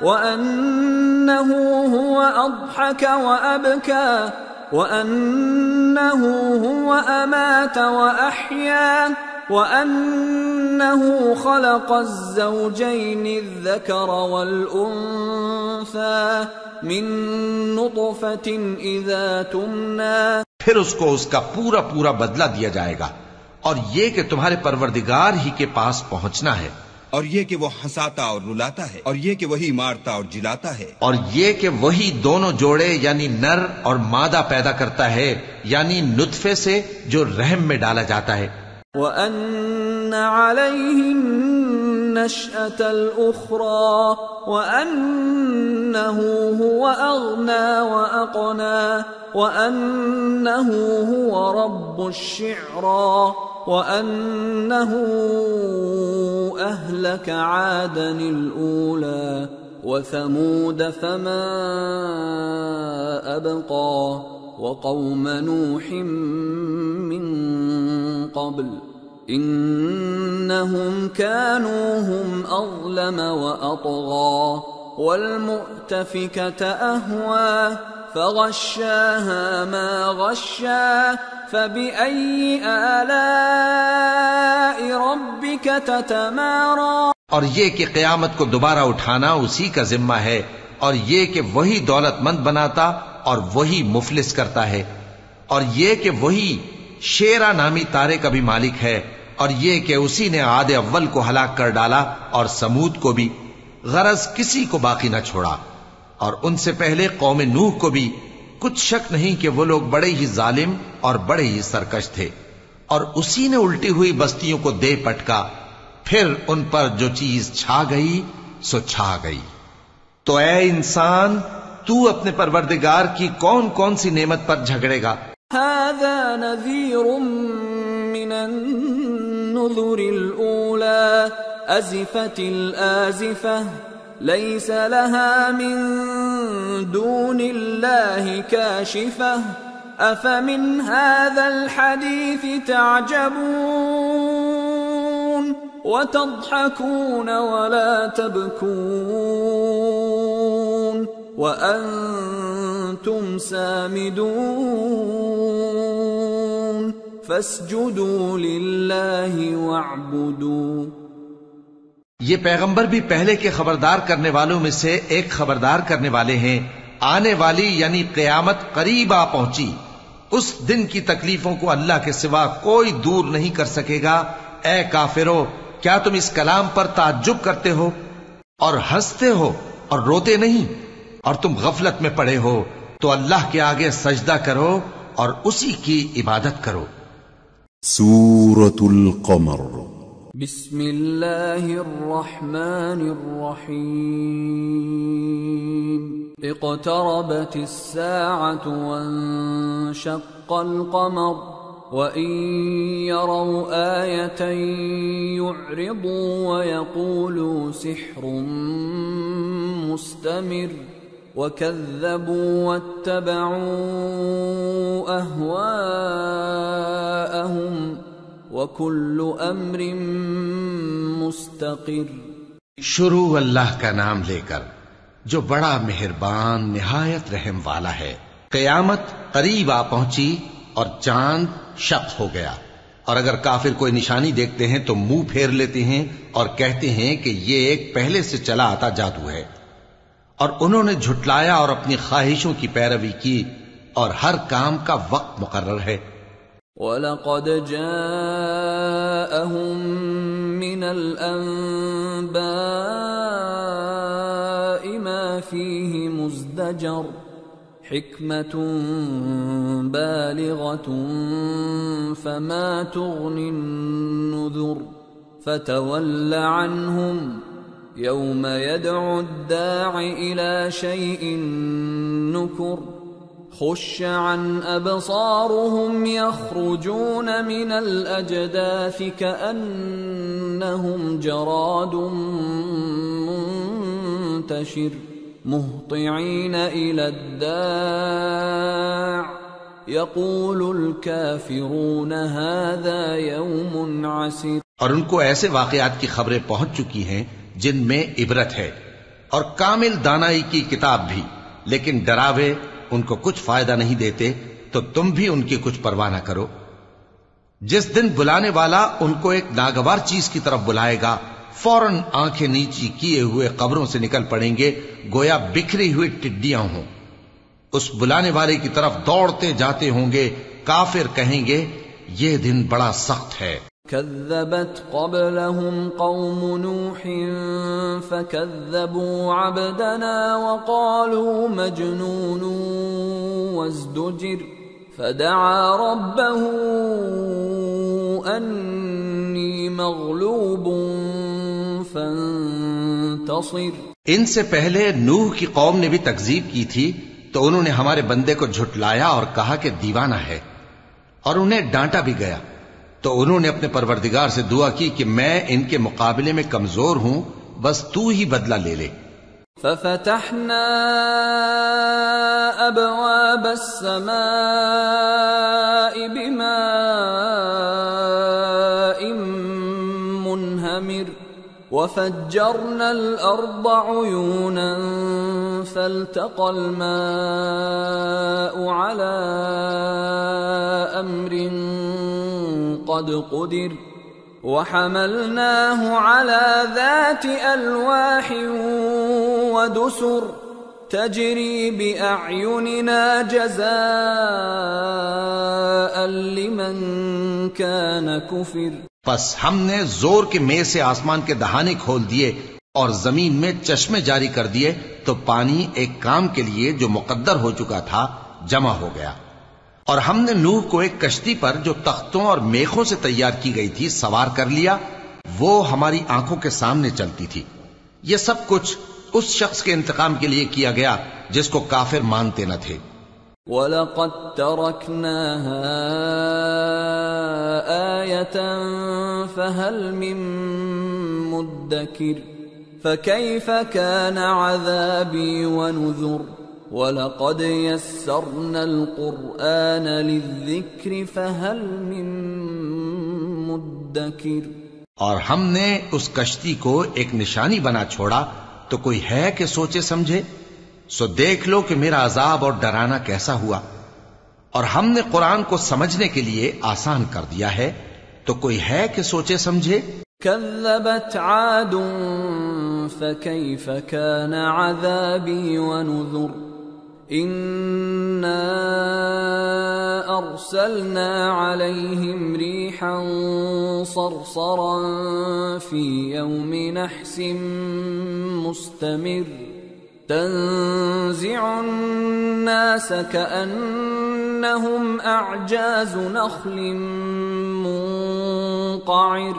وأنه هو أضحك وأبكى وأنه هو أمات وأحيا وأنه خلق الزوجين الذكر والأنثى من نطفة إذا تمنى. پھر اس کو اس کا پورا پورا بدلہ دیا جائے گا، اور یہ کہ تمہارے پروردگار ہی کے پاس پہنچنا ہے، اور یہ کہ وہ ہنساتا اور رلاتا ہے، اور یہ کہ وہی مارتا اور جلاتا ہے، اور یہ کہ وہی دونوں جوڑے یعنی نر اور مادہ پیدا کرتا ہے، یعنی نطفے سے جو رحم میں ڈالا جاتا ہے. وَأَنَّ عَلَيْهِ النَّشْأَةَ الْأُخْرَى وَأَنَّهُ هُوَ أَغْنَى وَأَقْنَى وَأَنَّهُ هُوَ رَبُّ الشِّعْرَى وَأَنَّهُ أَهْلَكَ عَادًا الْأُولَى وَثَمُودَ فَمَا أَبْقَى وَقَوْمَ نُوحٍ مِّن قَبْلُ إِنَّهُمْ كَانُوا هُمْ أَظْلَمَ وَأَطْغَى وَالْمُؤْتَفِكَةَ أَهْوَى فَغَشَّاهَا مَا غَشَّى فَبِأَيِّ آلَاءِ رَبِّكَ تَتَمَارَى. اور یہ کہ قیامت کو دوبارہ اٹھانا اسی کا ذمہ ہے، اور یہ کہ وہی دولت مند بناتا اور وہی مفلس کرتا ہے، اور یہ کہ وہی شیرا نامی تارے کا بھی مالک ہے، اور یہ کہ اسی نے عاد اول کو ہلاک کر ڈالا اور سمود کو بھی، غرض کسی کو باقی نہ چھوڑا، اور ان سے پہلے قوم نوح کو بھی. کچھ شک نہیں کہ وہ لوگ بڑے ہی ظالم اور بڑے ہی سرکش تھے، اور اسی نے الٹی ہوئی بستیوں کو دے پٹکا، پھر ان پر جو چیز چھا گئی سو چھا گئی. تو اے انسان، تو اپنے پروردگار کی کون کون سی نعمت پر جھگڑے گا؟ هذا نذير من النذر الأولى أزفت الآزفة ليس لها من دون الله كاشفة أفمن هذا الحديث تعجبون وتضحكون ولا تبكون وأنتم سامدون فاسجدوا لله واعبدوا. یہ پیغمبر بھی پہلے کے خبردار کرنے والوں میں سے ایک خبردار کرنے والے ہیں. آنے والی یعنی قیامت قریب آ پہنچی، اس دن کی تکلیفوں کو اللہ کے سوا کوئی دور نہیں کر سکے گا. اے کافرو، کیا تم اس کلام پر تعجب کرتے ہو اور ہنستے ہو اور روتے نہیں؟ اور تم غفلت میں پڑے ہو تو اللہ کے آگے سجدہ کرو اور اسی کی عبادت کرو. سورة القمر. بسم اللہ الرحمن الرحیم. اقتربت الساعة وانشق القمر وَإِن يَرَوْا آيَةً يُعْرِضُوا وَيَقُولُوا سِحْرٌ مُسْتَمِرٌّ وَكَذَّبُوا وَاتَّبَعُوا أَهْوَاءَهُمْ وَكُلُّ أَمْرٍ مُسْتَقِرٌّ. شروع اللہ کا نام لے کر جو بڑا مہربان نہایت رحم والا ہے. قیامت قریب آ پہنچی اور چاند شق ہو گیا، اور اگر کافر کوئی نشانی دیکھتے ہیں تو منہ پھیر لیتے ہیں اور کہتے ہیں کہ یہ ایک پہلے سے چلا آتا جادو ہے. اور انہوں نے جھٹلایا اور اپنی خواہشوں کی پیروی کی، اور ہر کام کا وقت مقرر ہے. وَلَقَدْ جَاءَهُم مِّنَ الْأَنبَاءِ مَا فِيهِ مُزْدَجَرٌ حِكْمَةٌ بَالِغَةٌ فَمَا تُغْنِ النُّذُرُ فَتَوَلَّ عَنْهُمْ يَوْمَ يَدْعُ الدَّاعِ إِلَى شَيْءٍ نُكُرٍ خُشَّ عَنْ أَبْصَارُهُمْ يَخْرُجُونَ مِنَ الْأَجْدَاثِ كَأَنَّهُمْ جَرَادٌ مُنْتَشِرٌ مهطعين إلى الداع يقول الكافرون هذا يوم عسير. اور ان کو ایسے واقعات کی خبریں پہنچ چکی ہیں جن میں عبرت ہے، اور کامل دانائی کی کتاب بھی، لیکن ڈراوے ان کو کچھ فائدہ نہیں دیتے، تو تم بھی ان کی کچھ پرواہ نہ کرو۔ جس دن بلانے والا ان کو ایک ناگوار چیز کی طرف بلائے گا، فوراً آنکھیں نیچی کیے ہوئے قبروں سے نکل پڑیں گے گویا بکھری ہوئی ٹڈیاں ہوں۔ اس بلانے والے کی طرف دوڑتے جاتے ہوں گے، کافر کہیں گے یہ دن بڑا سخت ہے۔ كذبت قبلهم قوم نوح فكذبوا عبدنا وقالوا مجنون وازدجر فدعا ربه أني مغلوب فانتصر۔ ان سے پہلے نوح کی قوم نے بھی تکذیب کی تھی، تو انہوں نے ہمارے بندے کو جھٹلایا اور کہا کہ دیوانہ ہے، اور انہیں ڈانٹا بھی گیا۔ تو انہوں نے اپنے پروردگار سے دعا کی کہ میں ان کے مقابلے میں کمزور ہوں، بس تو ہی بدلہ لے لے۔ ففتحنا ابواب السماء بماء منهمر وفجرنا الارض عيونا فالتقى الماء على امر قد قدر وحملناه على ذات ألواح ودسر تجري بأعيننا جزاء لمن كان كفر۔ پس ہم نے زور کے مے سے آسمان کے دہانے کھول دیے اور زمین میں چشمے جاری کر دیے، تو پانی ایک کام کے لیے جو مقدر ہو چکا تھا جمع ہو گیا۔ اور ہم نے نوح کو ایک کشتی پر جو تختوں اور میخوں سے تیار کی گئی تھی سوار کر لیا، وہ ہماری آنکھوں کے سامنے چلتی تھی۔ یہ سب کچھ اس شخص کے انتقام کے لیے کیا گیا جس کو کافر مانتے نہ تھے۔ وَلَقَدْ تَرَكْنَاهَا آيَةً فَهَلْ مِن مُدَّكِرٍ فَكَيْفَ كَانَ عَذَابِي وَنُذُرِ وَلَقَدْ يَسَّرْنَا الْقُرْآنَ لِلذِّكْرِ فَهَلْ مِن مُدَّكِرٍ۔ اور ہم نے اس کشتی کو ایک نشانی بنا چھوڑا، تو کوئی ہے کہ سوچے سمجھے؟ سو دیکھ لو کہ میرا عذاب اور ڈرانا کیسا ہوا۔ اور ہم نے قرآن کو سمجھنے کے لیے آسان کر دیا ہے، تو کوئی ہے کہ سوچے سمجھے؟ كذبت عاد فكيف كان عذابي ونذر إنا أرسلنا عليهم ريحا صرصرا في يوم نحس مستمر تنزع الناس كأنهم أعجاز نخل منقعر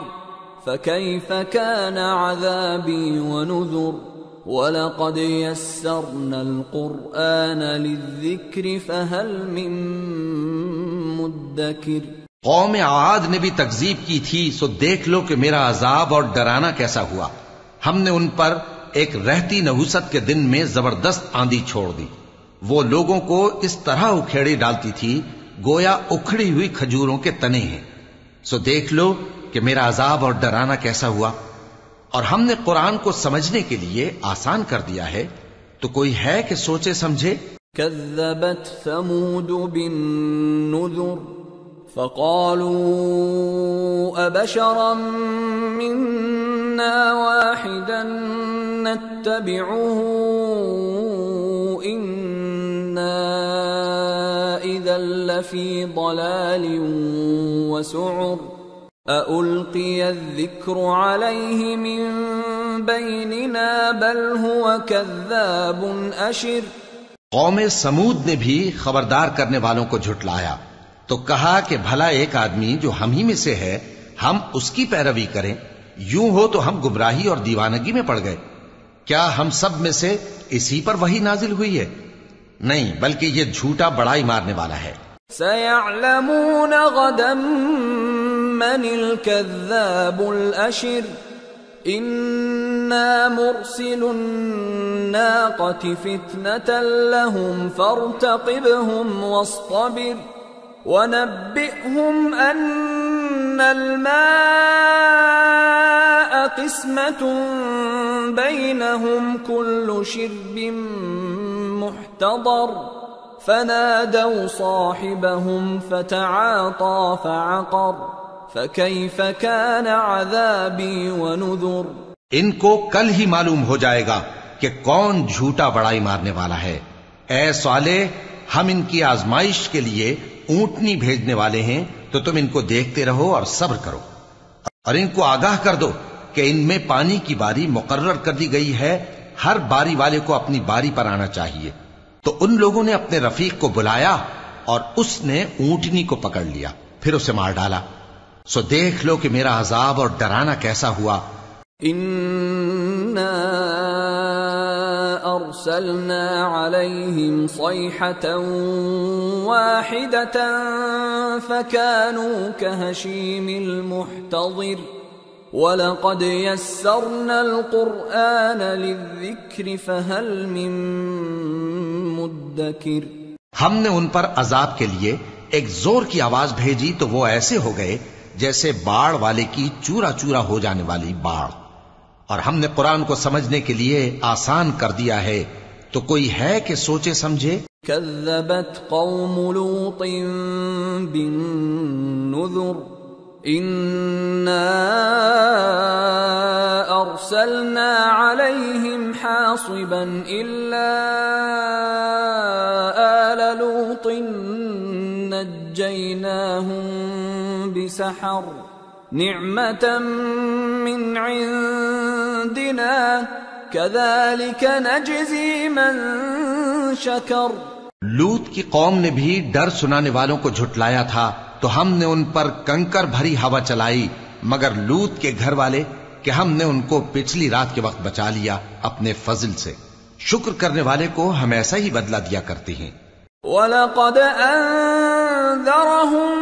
فكيف كان عذابي ونذر وَلَقَدْ يَسَّرْنَا الْقُرْآنَ لِلذِّكْرِ فَهَلْ مِن مُدَّكِرٍ۔ قوم عاد نے بھی تکذیب کی تھی، سو دیکھ لو کہ میرا عذاب اور ڈرانا کیسا ہوا۔ ہم نے ان پر ایک رہتی نحوست کے دن میں زبردست آندھی چھوڑ دی، وہ لوگوں کو اس طرح اکھیڑی ڈالتی تھی گویا اکھڑی ہوئی کھجوروں کے تنے ہیں۔ سو دیکھ لو کہ میرا عذاب اور ڈرانا کیسا ہوا۔ اور ہم نے قرآن کو سمجھنے کے لیے آسان کر دیا ہے، تو کوئی ہے کہ سوچے سمجھے؟ كذبت ثمود بالنذر فقالوا أبشرا منا واحدا نتبعه إنا إذا لفي ضلال وسعر أَأُلْقِيَ الذِّكْرُ عَلَيْهِ مِن بَيْنِنَا بَلْ هُوَ كَذَّابٌ أَشِرٌ۔ قوم سمود نے بھی خبردار کرنے والوں کو جھٹلایا، تو کہا کہ بھلا ایک آدمی جو ہم ہی میں سے ہے، ہم اس کی پیروی کریں؟ یوں ہو تو ہم گمراہی اور دیوانگی میں پڑ گئے۔ کیا ہم سب میں سے اسی پر وحی نازل ہوئی ہے؟ نہیں، بلکہ یہ جھوٹا بڑائی مارنے والا ہے۔ سَيَعْلَمُونَ غَدًا من الكذاب الأشر إنا مرسل الناقة فتنة لهم فارتقبهم واصطبر ونبئهم أن الماء قسمة بينهم كل شرب محتضر فنادوا صاحبهم فتعاطى فعقر فكيف كان عذابي ونذر. ان کو کل ہی معلوم ہو جائے گا کہ کون جھوٹا بڑائی مارنے والا ہے. اے صالح، ہم ان کی آزمائش کے لیے اونٹنی بھیجنے والے ہیں، تو تم ان کو دیکھتے رہو اور صبر کرو، اور ان کو آگاہ کر دو کہ ان میں پانی کی باری مقرر کر دی گئی ہے، ہر باری والے کو اپنی باری پر آنا چاہیے. تو ان لوگوں نے اپنے رفیق کو بلایا اور اس نے اونٹنی کو پکڑ لیا، پھر اسے مار ڈالا. سو دیکھ لو کہ میرا عذاب اور ڈرانا کیسا ہوا. إنا أرسلنا عليهم صيحة واحدة فكانوا كهشيم المحتضر ولقد يسرنا القرآن للذكر فهل من مدكر. ہم نے ان پر عذاب کے لیے ایک زور کی آواز بھیجی تو وہ ایسے ہو گئے جیسے باڑ والے کی چورا چورا ہو جانے والی باڑ. اور ہم نے قرآن کو سمجھنے کے لیے آسان کر دیا ہے، تو کوئی ہے کہ سوچے سمجھے. كذبت قوم لوط بالنذر إنا أرسلنا عليهم حاصبا إلا آل لوط نجيناهم بسحر نعمة من عندنا كذلك نجزي من شكر. لوط کی قوم نے بھی ڈر سنانے والوں کو جھٹلایا تھا، تو ہم نے ان پر کنکر بھری ہوا چلائی، مگر لوط کے گھر والے کہ ہم نے ان کو پچھلی رات کے وقت بچا لیا اپنے فضل سے. شکر کرنے والے کو ہم ایسا ہی بدلہ دیا کرتے ہیں. وَلَقَدْ أَنذَرَهُمْ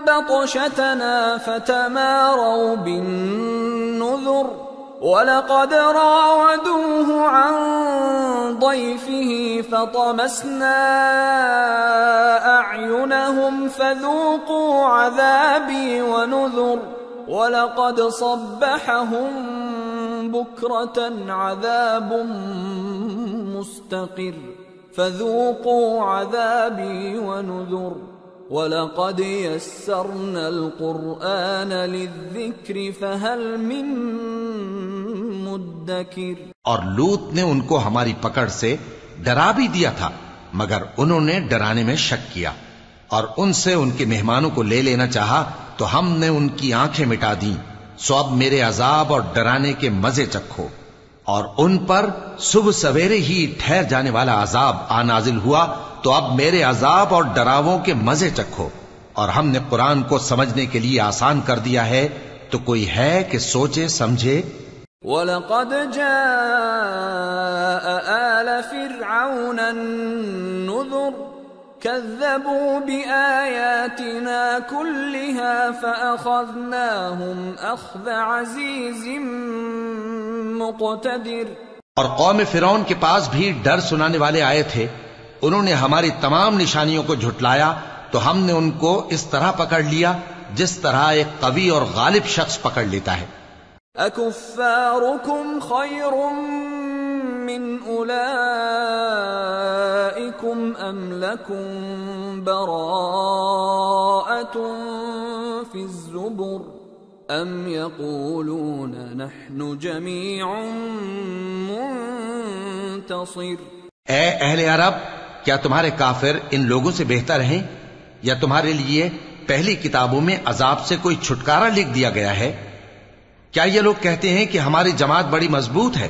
بَطْشَتَنَا فَتَمَارَوْا بِالنُّذُرِ وَلَقَدْ رَاوَدُوهُ عَنْ ضَيْفِهِ فَطَمَسْنَا أَعْيُنَهُمْ فَذُوقُوا عَذَابِي وَنُذُرِ وَلَقَدْ صَبَّحَهُمْ بُكْرَةً عَذَابٌ مُسْتَقِرٌ فَذُوقُوا عَذَابِي وَنُذُرِ وَلَقَدْ يَسَّرْنَا الْقُرْآنَ لِلذِّكْرِ فَهَلْ مِن مُدَّكِرٍ. اور لوط نے ان کو ہماری پکڑ سے ڈرا بھی دیا تھا، مگر انہوں نے ڈرانے میں شک کیا، اور ان سے ان کے مہمانوں کو لے لینا چاہا تو ہم نے ان کی آنکھیں مٹا دیں. سو اب میرے عذاب اور ڈرانے کے مزے چکھو. اور ان پر صبح سویرے ہی ٹھہر جانے والا عذاب آ نازل ہوا، تو اب میرے عذاب اور ڈراووں کے مزے چکھو. اور ہم نے قرآن کو سمجھنے کے لیے آسان کر دیا ہے، تو کوئی ہے کہ سوچے سمجھے. وَلَقَدْ جَاءَ آلَ فِرْعَوْنَ النُّذُرُ كَذَّبُوا بِآيَاتِنَا كُلِّهَا فَأَخَذْنَاهُمْ أَخْذَ عَزِيزٍ مُقْتَدِرٍ. اور قوم فرعون کے پاس بھی ڈر سنانے والے آئے تھے، انہوں نے ہماری تمام نشانیوں کو جھٹلایا، تو ہم نے ان کو اس طرح پکڑ لیا جس طرح ایک قوی اور غالب شخص پکڑ لیتا ہے. أَكُفَّارُكُمْ خَيْرٌ مِّنْ أُولَئِكُمْ أَمْ لَكُمْ بَرَاءَةٌ فِي الزُّبُرِ أَمْ يَقُولُونَ نَحْنُ جَمِيعٌ مُنْتَصِرٌ. اے اہل عرب، کیا تمہارے کافر ان لوگوں سے بہتر ہیں، یا تمہارے لیے پہلی کتابوں میں عذاب سے کوئی چھٹکارا لکھ دیا گیا ہے؟ کیا یہ لوگ کہتے ہیں کہ ہماری جماعت بڑی مضبوط ہے؟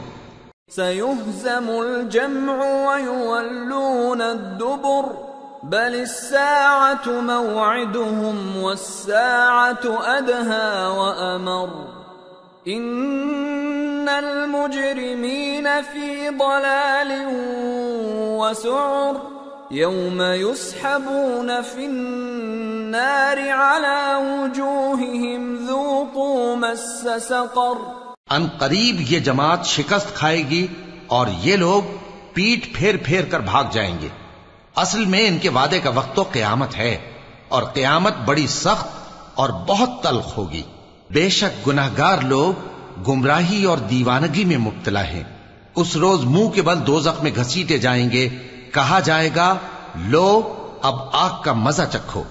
سَيُهْزَمُ الْجَمْعُ وَيُوَلُّونَ الدُّبُرَ بَلِ السَّاعَةُ مَوْعِدُهُمْ وَالسَّاعَةُ أَدْهَى وَأَمَرُّ إِنَّ الْمُجْرِمِينَ فِي ضَلَالٍ وَسُعُرٍ يَوْمَ يُسْحَبُونَ فِي النَّارِ عَلَى وُجُوهِهِمْ ذُوقُوا مَسَّ سَقَرَ. ان قریب یہ جماعت شکست کھائے گی اور یہ لوگ پیٹ پھیر پھیر کر بھاگ جائیں گے. اصل میں ان کے وعدے کا وقت تو قیامت ہے، اور قیامت بڑی سخت اور بہت تلخ ہوگی. بے شک گناہگار لوگ گمراہی اور دیوانگی میں مبتلا ہیں۔ اس روز منہ کے بل دوزخ میں گھسیٹے جائیں گے، کہا جائے گا لو اب آگ کا مزہ چکھو۔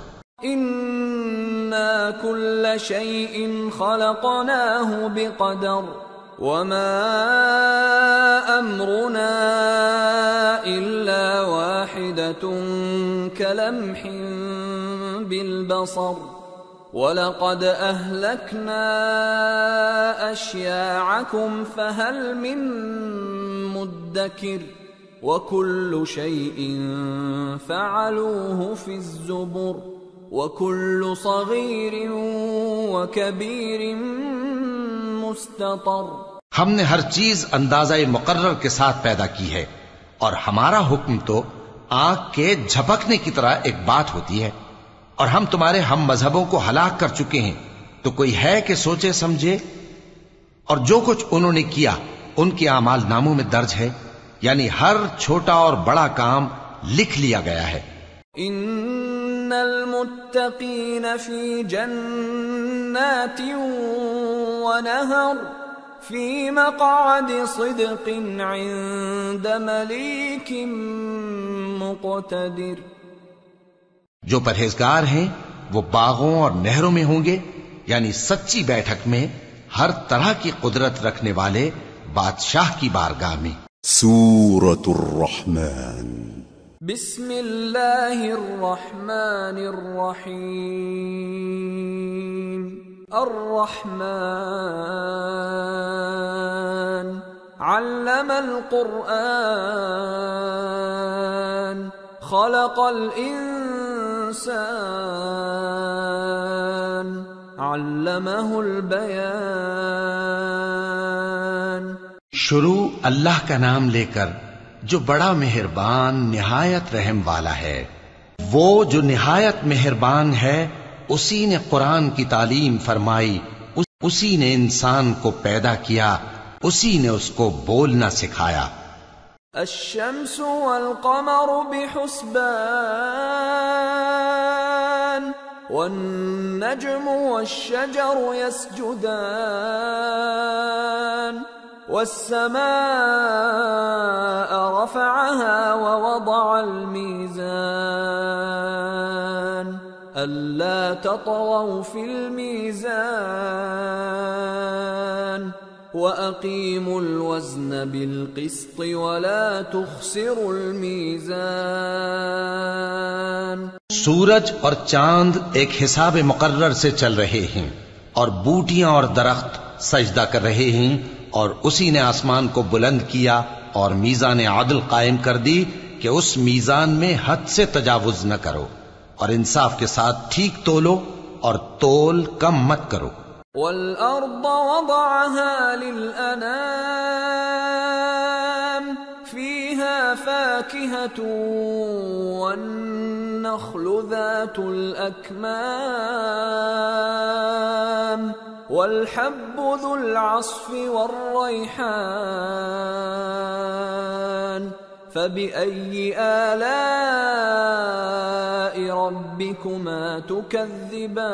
اِنَّا كُلَّ شَيْءٍ خَلَقْنَاهُ بِقَدَرٍ وَمَا أَمْرُنَا إِلَّا وَاحِدَةٌ كَلَمْحٍ بِالْبَصَرِ وَلَقَدْ أَهْلَكْنَا أَشْيَاعَكُمْ فَهَلْ مِن مُدَّكِرٍ وَكُلُّ شَيْءٍ فَعَلُوهُ فِي الزُّبُرِ وَكُلُّ صَغِيرٍ وَكَبِيرٍ مُسْتَطَرٍ۔ ہم نے ہر چیز اندازہ مقرر کے ساتھ پیدا کی ہے، اور ہمارا حکم تو آنکھ کے جھپکنے کی طرح ایک بات ہوتی ہے، اور ہم تمہارے ہم مذہبوں کو ہلاک کر چکے ہیں، تو کوئی ہے کہ سوچے سمجھے؟ اور جو کچھ انہوں نے کیا ان کے اعمال ناموں میں درج ہے، یعنی ہر چھوٹا اور بڑا کام لکھ لیا گیا ہے۔ ان المتقین فی جنات ونہر فی مقعد صدق عند ملیک مقتدر۔ جو پرہیزگار ہیں وہ باغوں اور نہروں میں ہوں گے، یعنی سچی بیٹھک میں ہر طرح کی قدرت رکھنے والے بادشاہ کی بارگاہ میں۔ سورة الرحمن۔ بسم اللہ الرحمن الرحیم۔ الرحمن علم القرآن خلق الانسان علمہ البیان۔ شروع اللہ کا نام لے کر جو بڑا مہربان نہایت رحم والا ہے۔ وہ جو نہایت مہربان ہے اسی نے قرآن کی تعلیم فرمائی، اسی نے انسان کو پیدا کیا، اسی نے اس کو بولنا سکھایا۔ الشمس والقمر بحسبان والنجم والشجر يسجدان والسماء رفعها ووضع الميزان ألا تطغوا في الميزان وَأَقِيمُوا الْوَزْنَ بِالْقِسْطِ وَلَا تُخْسِرُوا الْمِيزَانَ۔ سورج اور چاند ایک حساب مقرر سے چل رہے ہیں، اور بوٹیاں اور درخت سجدہ کر رہے ہیں، اور اسی نے آسمان کو بلند کیا اور میزان عدل قائم کر دی کہ اس میزان میں حد سے تجاوز نہ کرو، اور انصاف کے ساتھ ٹھیک تولو اور تول کم مت کرو۔ وَالْأَرْضَ وَضَعَهَا لِلْأَنَامِ فِيهَا فَاكِهَةٌ وَالنَّخْلُ ذَاتُ الْأَكْمَامِ وَالْحَبُّ ذُو الْعَصْفِ وَالرَّيْحَانُ فَبِأَيِّ آلَاءِ رَبِّكُمَا تُكَذِّبَانِ۔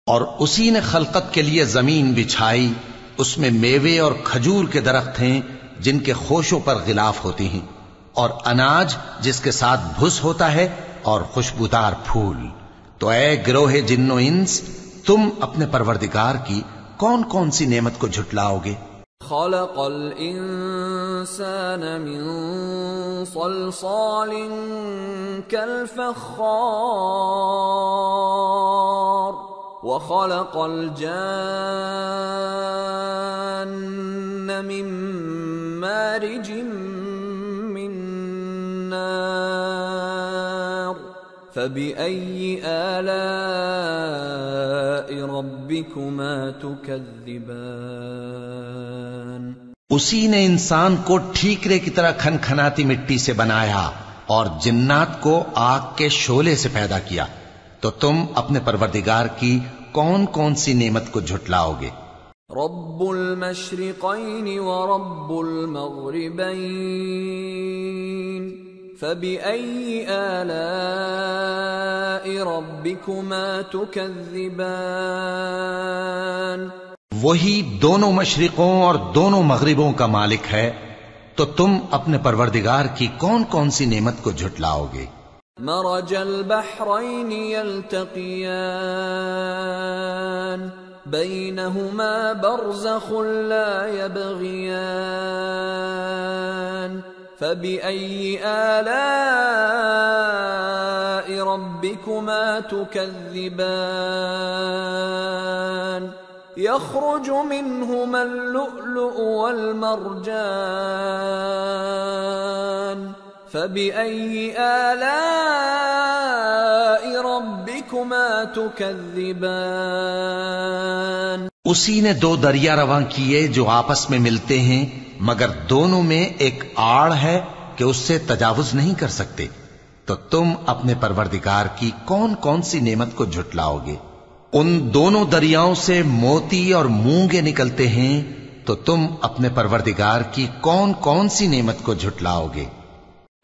اور اسی نے خلقت کے لیے زمین بچھائی، اس میں میوے اور کھجور کے درخت ہیں جن کے خوشوں پر غلاف ہوتے ہیں، اور اناج جس کے ساتھ بھس ہوتا ہے، اور خوشبودار پھول۔ تو اے گروہ جن و انس، تم اپنے پروردگار کی کون کون سی نعمت کو جھٹلاؤ گے؟ خلق الانسان من صلصال كالفخار وخلق الجان من مارج من نار فبأي آلاء ربكما تكذبان۔ اسی نے انسان کو ٹھیکرے کی طرح کھنکھناتی مٹی سے بنایا اور جنات کو آگ کے شعلے سے پیدا کیا، تو تم اپنے پروردگار کی کون کون سی نعمت کو جھٹلاؤ گے؟ رب المشرقین ورب المغربین فبأي آلاء ربكما تكذبان وہی دونوں مشرقوں اور دونوں مغربوں کا مالک ہے، تو تم اپنے پروردگار کی کون کون سی نعمت کو جھٹلاؤ گے؟ مرج البحرين يلتقيان بينهما برزخ لا يبغيان فبأي آلاء ربكما تكذبان يخرج منهما اللؤلؤ والمرجان فبأي آلاء ربكما تكذبان اسی نے دو دریا رواں کیے جو آپس میں ملتے ہیں، مگر دونوں میں ایک آڑ ہے کہ اس سے تجاوز نہیں کر سکتے، تو تم اپنے پروردگار کی کون کون سی نعمت کو جھٹلاؤ گے؟ ان دونوں دریاؤں سے موتی اور مونگے نکلتے ہیں، تو تم اپنے پروردگار کی کون کون سی نعمت کو جھٹلاؤ گے؟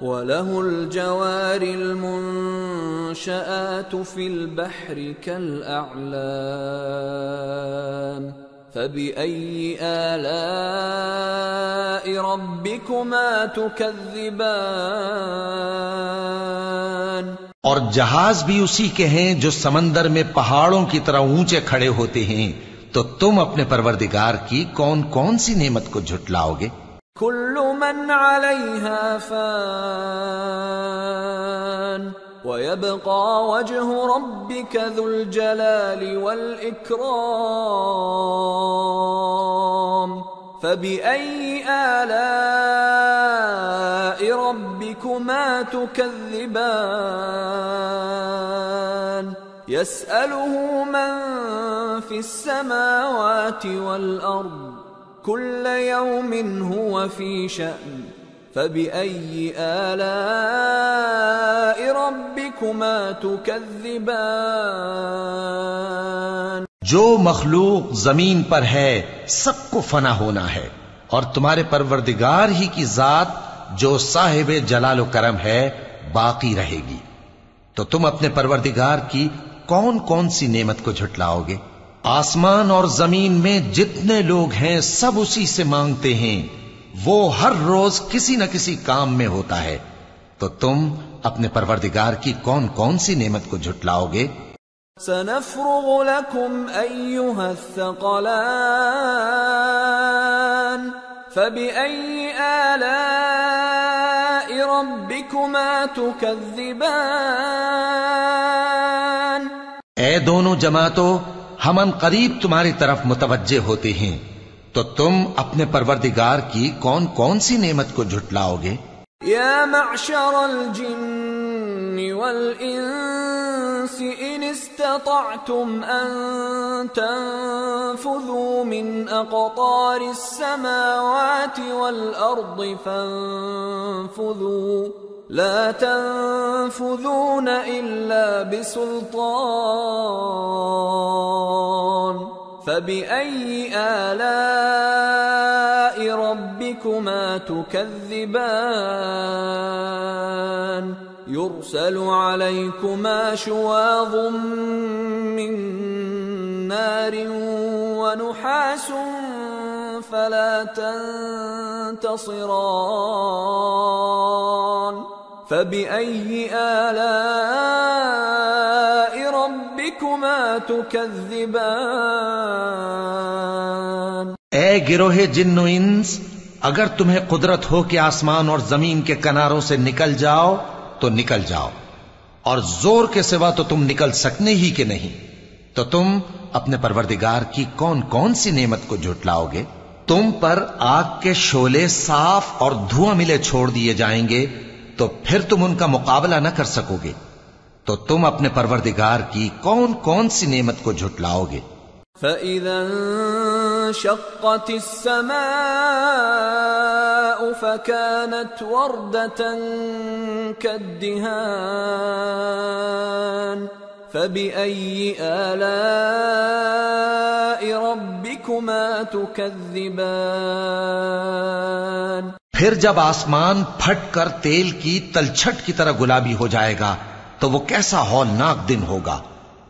وَلَهُ الْجَوَارِ الْمُنشَآتُ فِي الْبَحْرِ كَالْأَعْلَامِ فَبِأَيِّ آلَاءِ رَبِّكُمَا تُكَذِّبَانِ اور جہاز بھی اسی کے ہیں جو سمندر میں پہاڑوں کی طرح اونچے کھڑے ہوتے ہیں، تو تم اپنے پروردگار کی کون کون سی نعمت کو جھٹلاؤ گے؟ كل من عليها فان ويبقى وجه ربك ذو الجلال والإكرام فبأي آلاء ربكما تكذبان يسأله من في السماوات والأرض كل يوم هو في شأن فبأي آلاء ربكما تكذبان جو مخلوق زمین پر ہے سب کو فنا ہونا ہے، اور تمہارے پروردگار ہی کی ذات جو صاحب جلال و کرم ہے باقی رہے گی، تو تم اپنے پروردگار کی کون کون سی نعمت کو جھٹلاؤ گے؟ آسمان اور زمین میں جتنے لوگ ہیں سب اسی سے مانگتے ہیں، وہ ہر روز کسی نہ کسی کام میں ہوتا ہے، تو تم اپنے پروردگار کی کون کون سی نعمت کو جھٹلاؤ گے؟ سنفرغ لكم أيها الثقلان فبأي آلاء ربكما تكذبان اے دونوں جماعتوں، ہم ان قریب تمہاری طرف متوجہ ہوتے ہیں، تو تم اپنے پروردگار کی کون کون سی نعمت کو جھٹلاؤ گے؟ یا معشر الجن والانس ان استطعتم ان تنفذوا من اقطار السماوات والارض فانفذوا لا تنفذون الا بسلطان فبأي آلاء ربكما تكذبان يرسل عليكما شواظ من نار ونحاس فلا تنتصران فبأي آلاء ربكما تكذبان اے گروہ جن و انس، اگر تمہیں قدرت ہو کہ آسمان اور زمین کے کناروں سے نکل جاؤ تو نکل جاؤ، اور زور کے سوا تو تم نکل سکنے ہی کہ نہیں، تو تم اپنے پروردگار کی کون کون سی نعمت کو جھٹلاؤ گے؟ تم پر آگ کے شعلے صاف اور دھواں ملے چھوڑ دیے جائیں گے، تو پھر تم ان کا مقابلہ نہ کر سکو گے، تو تم اپنے پروردگار کی کون کون سی نعمت کو جھٹلاؤ گے؟ فَإِذَا انشَقَّتِ السَّمَاءُ فَكَانَتْ وَرْدَةً كَالدِّهَانِ فَبِأَيِّ آلَاءِ رَبِّكُمَا تُكَذِّبَانِ پھر جب آسمان پھٹ کر تیل کی تلچھٹ کی طرح گلابی ہو جائے گا تو وہ کیسا ہولناک دن ہوگا.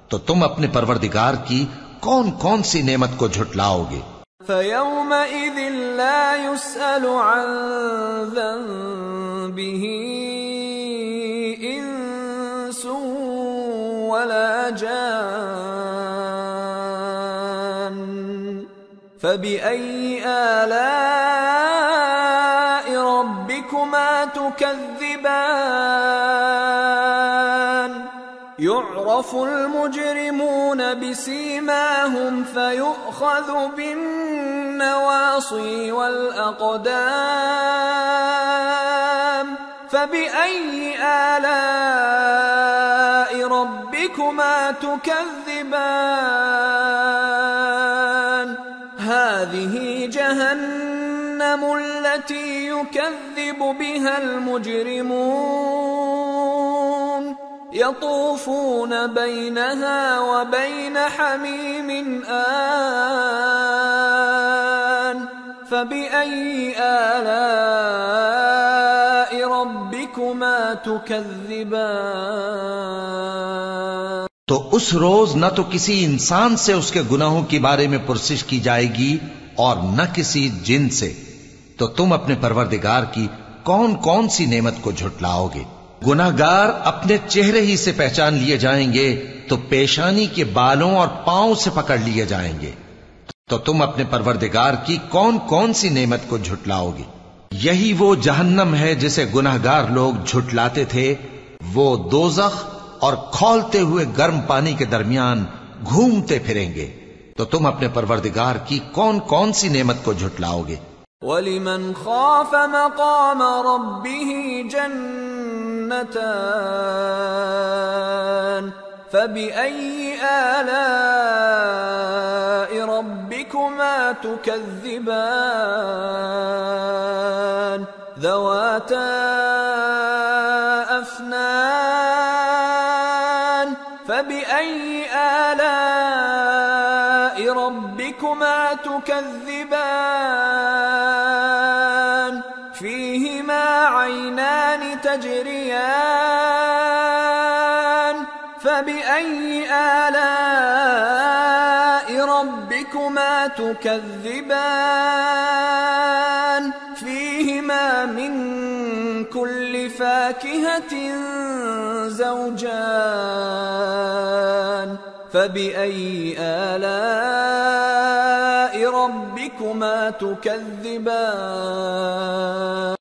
تو تم اپنے پروردگار کی کون کون سی نعمت کو جھٹلاؤ گے؟ فَيَوْمَئِذٍ لَا يُسْأَلُ عَنْ ذَنبِهِ إِنسٌ وَلَا جَانٌّ فَبِأَيِّ آلَاءِ رَبِّكُمَا تُكَذِّبَانِ يُعْرَفُ الْمُجْرِمُونَ بِسِيمَاهُمْ فَيُؤْخَذُ بِالنَّوَاصِي وَالْأَقْدَامِ فَبِأَيِّ آلَاءِ رَبِّكُمَا تُكَذِّبَانِ هَذِهِ جَهَنَّمُ الَّتِي يُكَذِّبُ بِهَا الْمُجْرِمُونَ يطوفون بينها وبين حميم آن فبأي آلاء ربكما تكذبان. تو اس روز نہ تو کسی انسان سے اس کے گناہوں کے بارے میں پرسش کی جائے گی اور نہ کسی جن سے. تو تم اپنے پروردگار کی کون کون سی نعمت کو جھٹلاؤ گے؟ گناہگار اپنے چہرے ہی سے پہچان لیے جائیں گے تو پیشانی کے بالوں اور پاؤں سے پکڑ لیے جائیں گے. تو تم اپنے پروردگار کی کون کون سی نعمت کو جھٹلاؤ گے؟ یہی وہ جہنم ہے جسے گناہگار لوگ جھٹلاتے تھے. وہ دوزخ اور کھولتے ہوئے گرم پانی کے درمیان گھومتے پھریں گے. تو تم اپنے پروردگار کی کون کون سی نعمت کو جھٹلاؤ گے؟ وَلِمَنْ خَافَ مَقَامَ رَبِّهِ جَنَّتَانِ فَبِأَيِّ آلَاءِ رَبِّكُمَا تُكَذِّبَانِ ذَوَاتَا أَفْنَانٍ فَبِأَيِّ آلَاءِ رَبِّكُمَا تُكَذِّبَانِ فِيهِمَا عَيْنَانِ تَجْرِيَانِ فَبِأَيِّ آلَاءِ رَبِّكُمَا تُكَذِّبَانِ فِيهِمَا مِن كُلِّ فَاكِهَةٍ زَوْجَانِ فَبِأَيِّ آلَاءِ رَبِّكُمَا تُكَذِّبَانِ.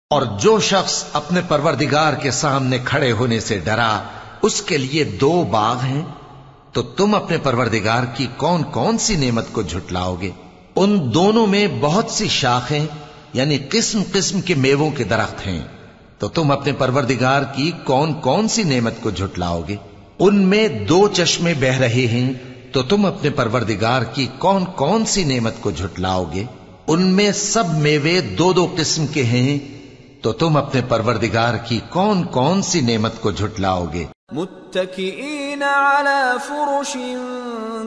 اور جو شخص اپنے پروردگار کے سامنے کھڑے ہونے سے ڈرا اس کے لیے 2 باغ ہیں. تو تم اپنے پروردگار کی کون کون سی نعمت کو جھٹلاؤ گے؟ ان دونوں میں بہت سی شاخیں یعنی قسم قسم کے میووں کے درخت ہیں. تو تم اپنے پروردگار کی کون کون سی نعمت کو جھٹلاؤ گے؟ ان میں 2 چشمے بہ رہے ہیں. تو تم اپنے پروردگار کی کون کون سی نعمت کو جھٹلاؤ گے؟ ان میں سب میوے 2 قسم کے ہیں. تو تم اپنے پروردگار کی کون کون سی نعمت کو جھٹلاؤ گے؟ متكئين على فرش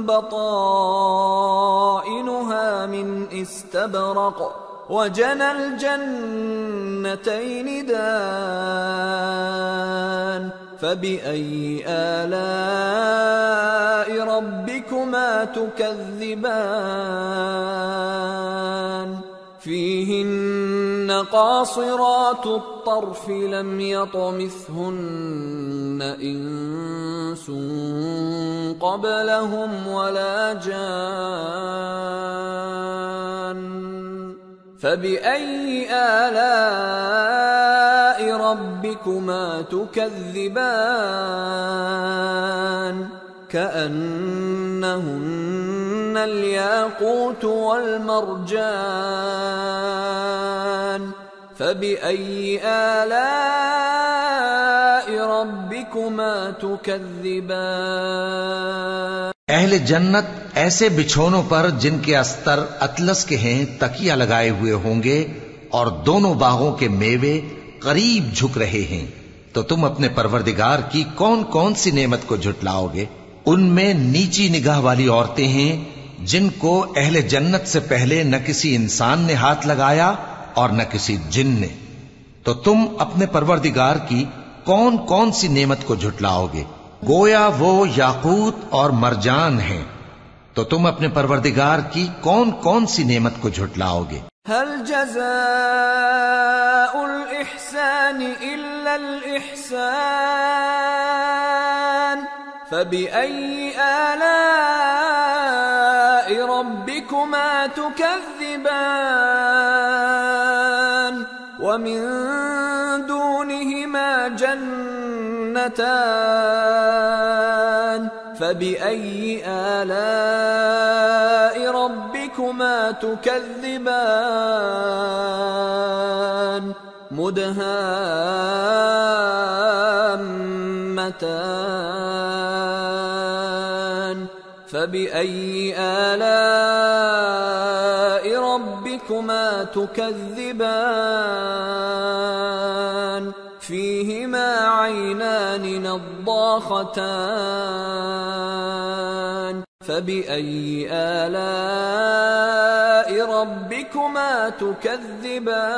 بطائنها من استبرق وجنى الجنتين دان فبأي آلاء ربكما تكذبان فيهن قاصرات الطرف لم يطمثهن إنس قبلهم ولا جان فبأي آلاء ربكما تكذبان كأنهن الياقوت والمرجان فبأي آلاء ربكما تكذبان. اہل جنت ایسے بچھونوں پر جن کے استر اطلس کے ہیں تکیہ لگائے ہوئے ہوں گے اور دونوں باغوں کے میوے قریب جھک رہے ہیں. تو تم اپنے پروردگار کی کون کون سی نعمت کو جھٹلاؤ گے؟ ان میں نیچی نگاہ والی عورتیں ہیں جن کو اہل جنت سے پہلے نہ کسی انسان نے ہاتھ لگایا اور نہ کسی جن نے. تو تم اپنے پروردگار کی کون کون سی نعمت کو جھٹلاؤ گے؟ گویا وہ یاقوت اور مرجان ہیں، تو تم اپنے پروردگار کی کون کون سی نعمت کو جھٹلاؤ گے؟ هل جزاء الإحسان إلا الإحسان فبأي آلاء ربكما تكذبان ومن دونهما جنتان فبأي آلاء ربكما تكذبان مدهامتان فبأي آلاء ربكما تكذبان فيهما عينان نضاختان فبأي آلاء ربكما تكذبان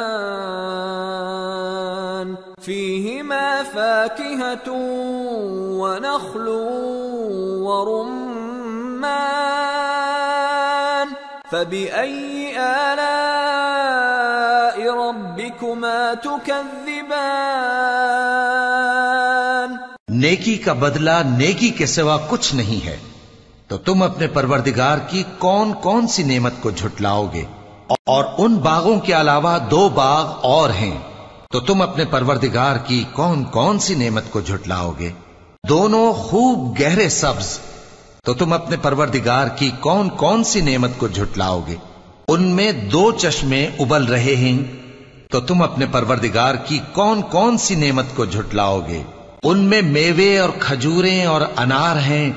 فيهما فاكهة ونخل ورمان فبأي آلاء ربكما تكذبان نیکی کا بدلہ نیکی کے سوا کچھ نہیں ہے، تو تم اپنے پروردگار کی کون کون سی نعمت کو جھٹلاؤ گے؟ اور ان باغوں کے علاوہ 2 باغ اور ہیں، تو تم اپنے پروردگار کی کون کون سی نعمت کو جھٹلاؤ گے؟ دونوں خوب گہرے سبز، تو تم اپنے پروردگار کی کون کون سی نعمت کو جھٹلاؤ گے؟ ان میں 2 چشمے ابل رہے ہیں، تو تم اپنے پروردگار کی کون کون سی نعمت کو جھٹلاؤ گے؟ ان میں میوے اور کھجوریں اور انار ہیں،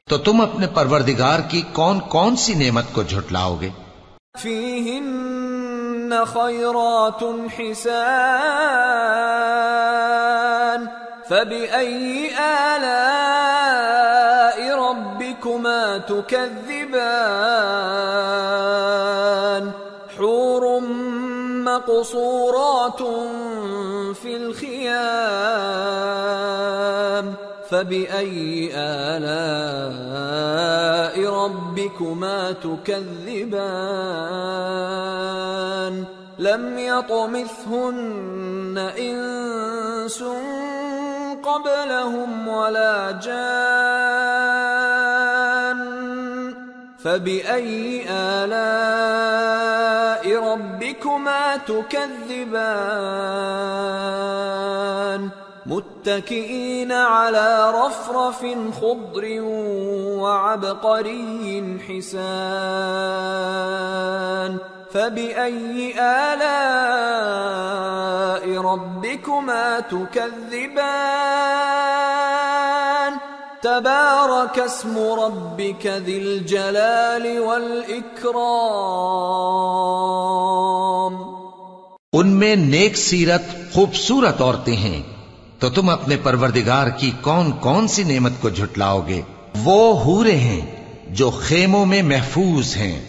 تو تم اپنے پروردگار کی کون کون سی نعمت کو جھٹلاؤ گے؟ فیہن خیرات حسان فبأي آلاء ربكما تكذبان حور مقصورات في الخيام فبأي آلاء ربكما تكذبان لم يطمثهن إنس قبلهم ولا جان فبأي آلاء ربكما تكذبان متكئين على رفرف خضر وعبقري حسان فبأي آلاء ربكما تكذبان تبارك اسم ربك ذي الجلال والإكرام ان میں نیک سیرت خوبصورت عورتیں ہیں، تو تم اپنے پروردگار کی کون کون سی نعمت کو جھٹلاؤ گے؟ وہ حوریں ہیں جو خیموں میں محفوظ ہیں،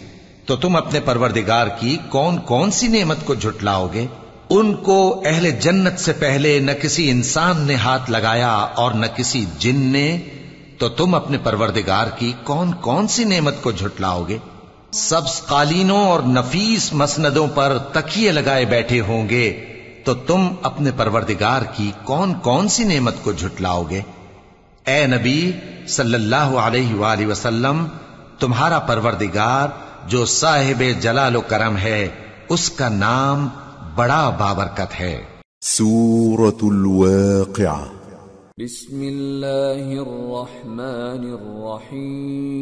تو تم اپنے پروردگار کی کون کون سی نعمت کو جھٹلاؤ گے؟ ان کو اہل جنت سے پہلے نہ کسی انسان نے ہاتھ لگایا اور نہ کسی جن نے، تو تم اپنے پروردگار کی کون کون سی نعمت کو جھٹلاؤ گے؟ سبز قالینوں اور نفیس مسندوں پر تکیے لگائے بیٹھے ہوں گے، تو تم اپنے پروردگار کی کون کون سی نعمت کو جھٹلاؤ گے؟ اے نبی صلی اللہ علیہ وآلہ وسلم، تمہارا پروردگار جو صاحب جلال و کرم ہے، اس کا نام بڑا بابرکت ہے۔ سورة الواقعة بسم اللہ الرحمن الرحیم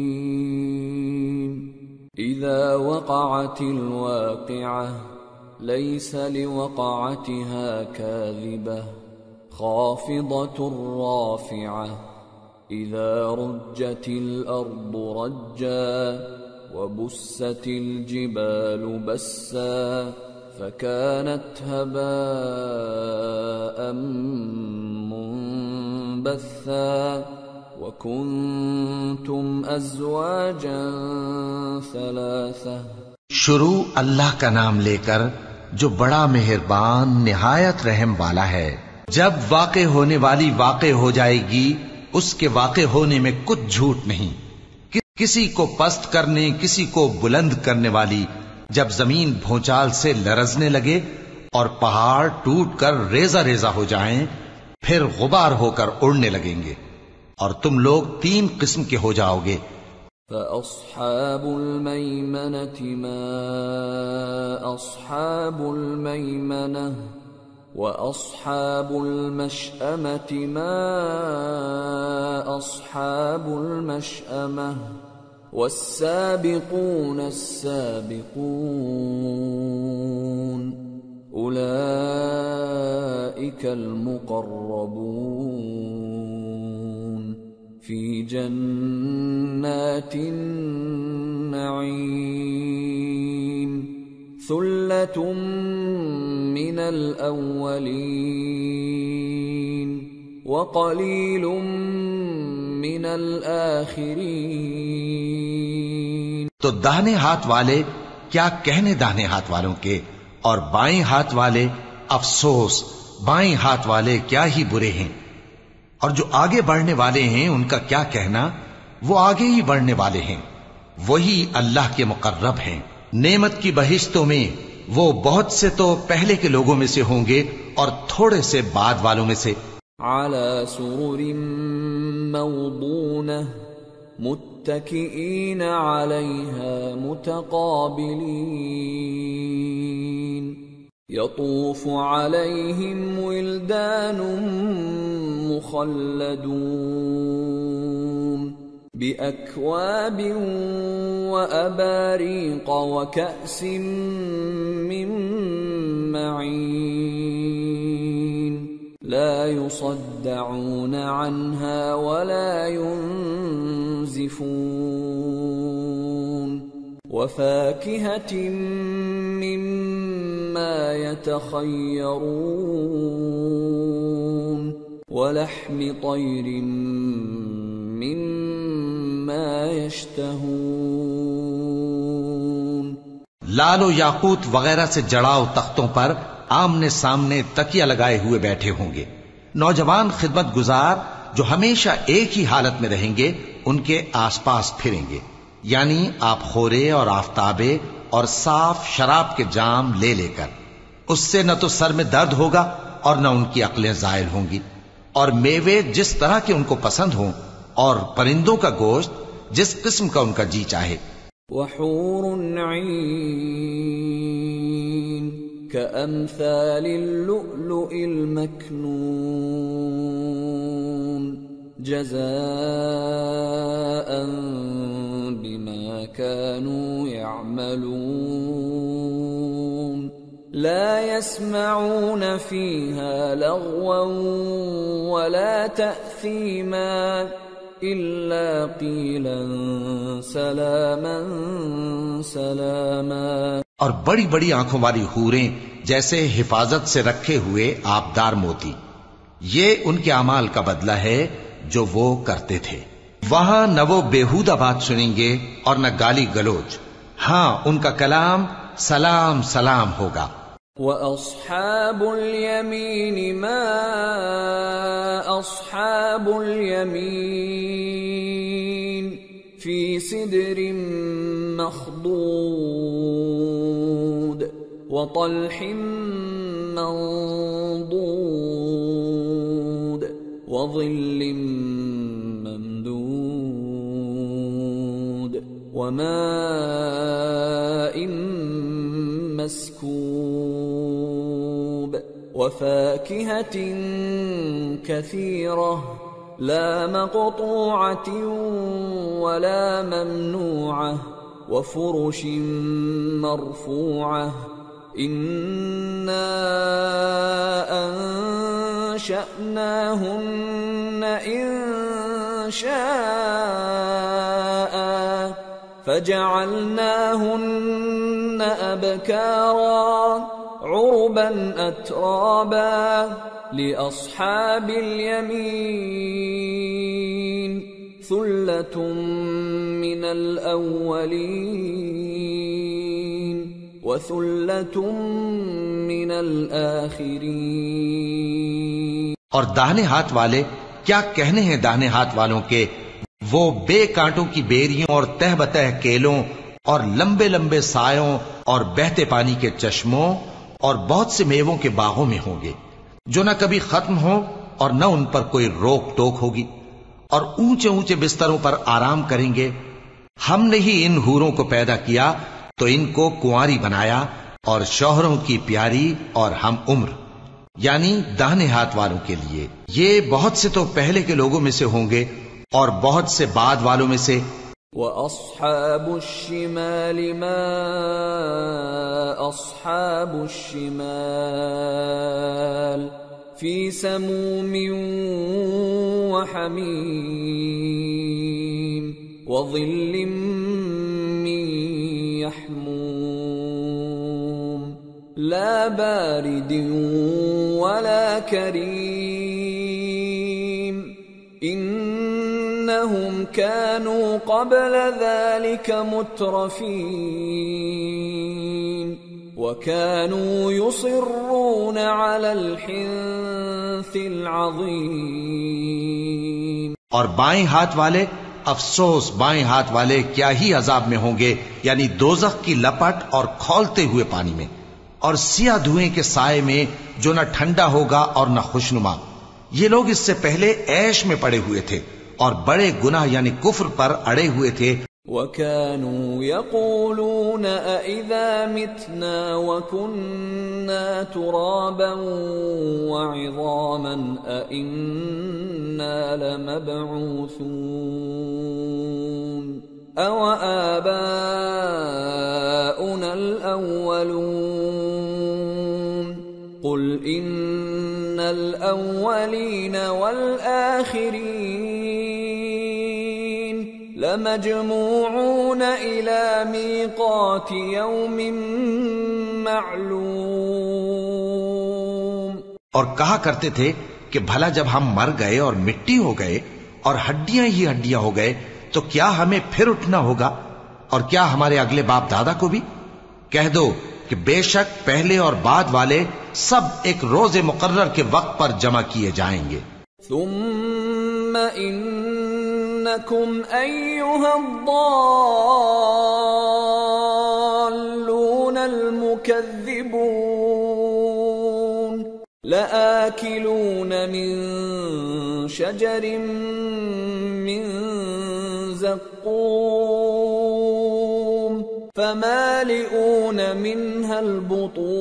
اذا وقعت الواقعة ليس لوقعتها كاذبة خافضة رافعة إذا رجت الأرض رجا وبست الجبال بسا فكانت هباء منبثا وكنتم أزواجا ثلاثة شروع اللہ کا نام لے کر جو بڑا مہربان نہایت رحم والا ہے۔ جب واقع ہونے والی واقع ہو جائے گی اس کے واقع ہونے میں کچھ جھوٹ نہیں. کسی کو پست کرنے کسی کو بلند کرنے والی جب زمین بھونچال سے لرزنے لگے اور پہاڑ ٹوٹ کر ریزہ ریزہ ہو جائیں پھر غبار ہو کر اڑنے لگیں گے اور تم لوگ 3 قسم کے ہو جاؤ گے. فأصحاب الميمنة ما أصحاب الميمنة وأصحاب المشأمة ما أصحاب المشأمة والسابقون السابقون أولئك المقربون في جنات النعيم ثلة من الأولين وقليل من الآخرين. تو داہنے ہاتھ والے کیا کہنے داہنے ہاتھ والوں کے، اور بائیں ہاتھ والے افسوس بائیں ہاتھ والے کیا ہی برے ہیں. اور جو آگے بڑھنے والے ہیں ان کا کیا کہنا، وہ آگے ہی بڑھنے والے ہیں، وہی اللہ کے مقرب ہیں. نعمت کی بہشتوں میں وہ بہت سے تو پہلے کے لوگوں میں سے ہوں گے اور تھوڑے سے بعد والوں میں سے. على سرر موضونة متكئين عليها متقابلين يطوف عليهم ولدان مخلدون بأكواب وأباريق وكأس من معين لا يصدعون عنها ولا ينزفون وفاكهة مما يتخيرون ولحم طير مما يشتهون. لال و یاقوت وغیرہ سے جڑاؤ تختوں پر آمنے سامنے تکیہ لگائے ہوئے بیٹھے ہوں گے. نوجوان خدمت گزار جو ہمیشہ ایک ہی حالت میں رہیں گے ان کے آس پاس پھریں گے، یعنی آپ خورے اور آفتابے اور صاف شراب کے جام لے لے کر. اس سے نہ تو سر میں درد ہوگا اور نہ ان کی عقلیں زائل ہوں گی، اور میوے جس طرح کے ان کو پسند ہوں اور پرندوں کا گوشت جس قسم کا ان کا جی چاہے. وحور عین كأمثال اللؤلؤ المكنون جزاء بما كانوا يعملون لا يسمعون فيها لغوا ولا تأثيما إلا قيلا سلاما سلاما. اور بڑی بڑی آنکھوں والی حوریں جیسے حفاظت سے رکھے ہوئے آبدار موتی. یہ ان کے اعمال کا بدلہ ہے جو وہ کرتے تھے. وہاں نہ وہ بیہودہ بات سنیں گے اور نہ گالی گلوچ، ہاں ان کا کلام سلام سلام ہوگا. وَأَصْحَابُ الْيَمِينِ مَا أَصْحَابُ الْيَمِينِ فِي سِدْرٍ مَّخْضُودٍ وَطَلْحٍ مَّنضُودٍ وَظِلٍّ مَّمْدُودٍ وَمَاءٍ مسكوب وفاكهة كثيرة لا مقطوعة ولا ممنوعة وفرش مرفوعة إنا أنشأناهن إنشاء فجعلناهن أبكارا عربا أترابا لأصحاب اليمين ثلة من الأولين وثلة من الآخرين. اور داہنے ہاتھ والے کیا کہنے ہیں داہنے ہاتھ والوں کے، وہ بے کانٹوں کی بیریوں اور تہ بتہ کیلوں اور لمبے لمبے سایوں اور بہتے پانی کے چشموں اور بہت سے میووں کے باغوں میں ہوں گے، جو نہ کبھی ختم ہو اور نہ ان پر کوئی روک ٹوک ہوگی، اور اونچے اونچے بستروں پر آرام کریں گے۔ ہم نے ہی ان حوروں کو پیدا کیا تو ان کو کنواری بنایا، اور شوہروں کی پیاری اور ہم عمر، یعنی داہنے ہاتھ والوں کے لیے۔ یہ بہت سے تو پہلے کے لوگوں میں سے ہوں گے اور بہت سے بعد والوں میں سے۔ وَأَصْحَابُ الشِّمَالِ مَا أَصْحَابُ الشِّمَالِ فِي سَمُومٍ وَحَمِيمٍ وَظِلٍّ مِّن يَحْمُومٍ لَا بَارِدٍ وَلَا كَرِيمٍ إِنَّهُمْ كَانُوا قَبْلَ ذَلِكَ مُتْرَفِينَ وَكَانُوا يُصِرُّونَ عَلَى الْحِنثِ الْعَظِيمِ۔ اور بائیں ہاتھ والے، افسوس بائیں ہاتھ والے کیا ہی عذاب میں ہوں گے، یعنی دوزخ کی لپٹ اور کھولتے ہوئے پانی میں، اور سیاہ دھوئیں کے سائے میں جو نہ ٹھنڈا ہوگا اور نہ خوشنما۔ یہ لوگ اس سے پہلے عیش میں پڑے ہوئے تھے اور بڑے گناہ یعنی کفر پر اڑے ہوئے تھے۔ وَكَانُوا يَقُولُونَ أَإِذَا مِتْنَا وَكُنَّا تُرَابًا وَعِظَامًا أَإِنَّا لَمَبْعُوثُونَ أَوَآبَاؤُنَا الْأَوَّلُونَ قُلْ إِنَّ الْأَوَّلِينَ وَالْآخِرِينَ لَمَجْمُوعُونَ إِلَى مِيقَاتِ يَوْمٍ مَّعْلُومٍ۔ اور کہا کرتے تھے کہ بھلا جب ہم مر گئے اور مٹی ہو گئے اور ہڈیاں ہی ہڈیاں ہو گئے تو کیا ہمیں پھر اٹھنا ہوگا، اور کیا ہمارے اگلے باپ دادا کو بھی؟ کہہ دو کہ بے شک پہلے اور بعد والے سب ایک روز مقرر کے وقت پر جمع کیے جائیں گے۔ ثم انکم ایھا الضالون المکذبون لآکلون من شجر من زقوم فمالئون منها البطون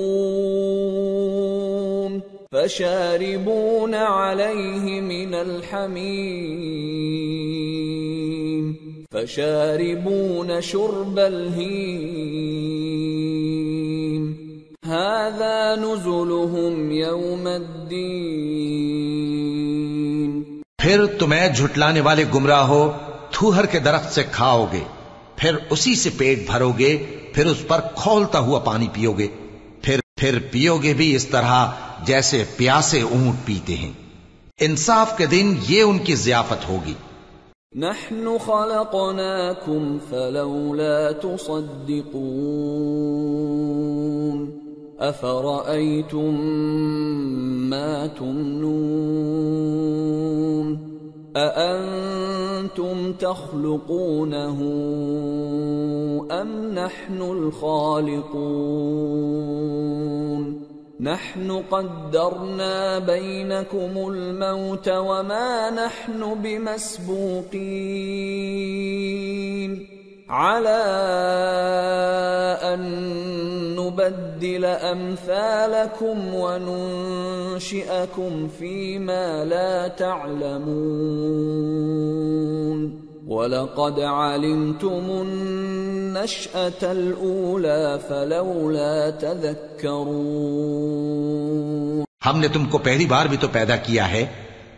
فشاربون عليه من الحميم فشاربون شرب الهيم هذا نزلهم يوم الدين۔ پھر تمہیں جھٹلانے والے گمراہ ہو تھوہر کے درخت سے کھاؤ گے، پھر اسی سے پیٹ بھرو گے، پھر اس پر کھولتا ہوا پانی پیو گے، پھر پیو گے بھی اس طرح جیسے پیاسے اونٹ پیتے ہیں۔ انصاف کے دن یہ ان کی ضیافت ہوگی۔ نحن خلقناكم فلولا تصدقون أفرأيتم ما تمنون أأنتم تخلقونه أم نحن الخالقون نحن قدرنا بينكم الموت وما نحن بمسبوقين على أن نبدل أمثالكم وننشئكم فيما لا تعلمون وَلَقَدْ عَلِمْتُمُ النَّشْأَةَ الْأُولَى فَلَوْلَا تَذَكَّرُونَ۔ ہم نے تم کو پہلی بار بھی تو پیدا کیا ہے،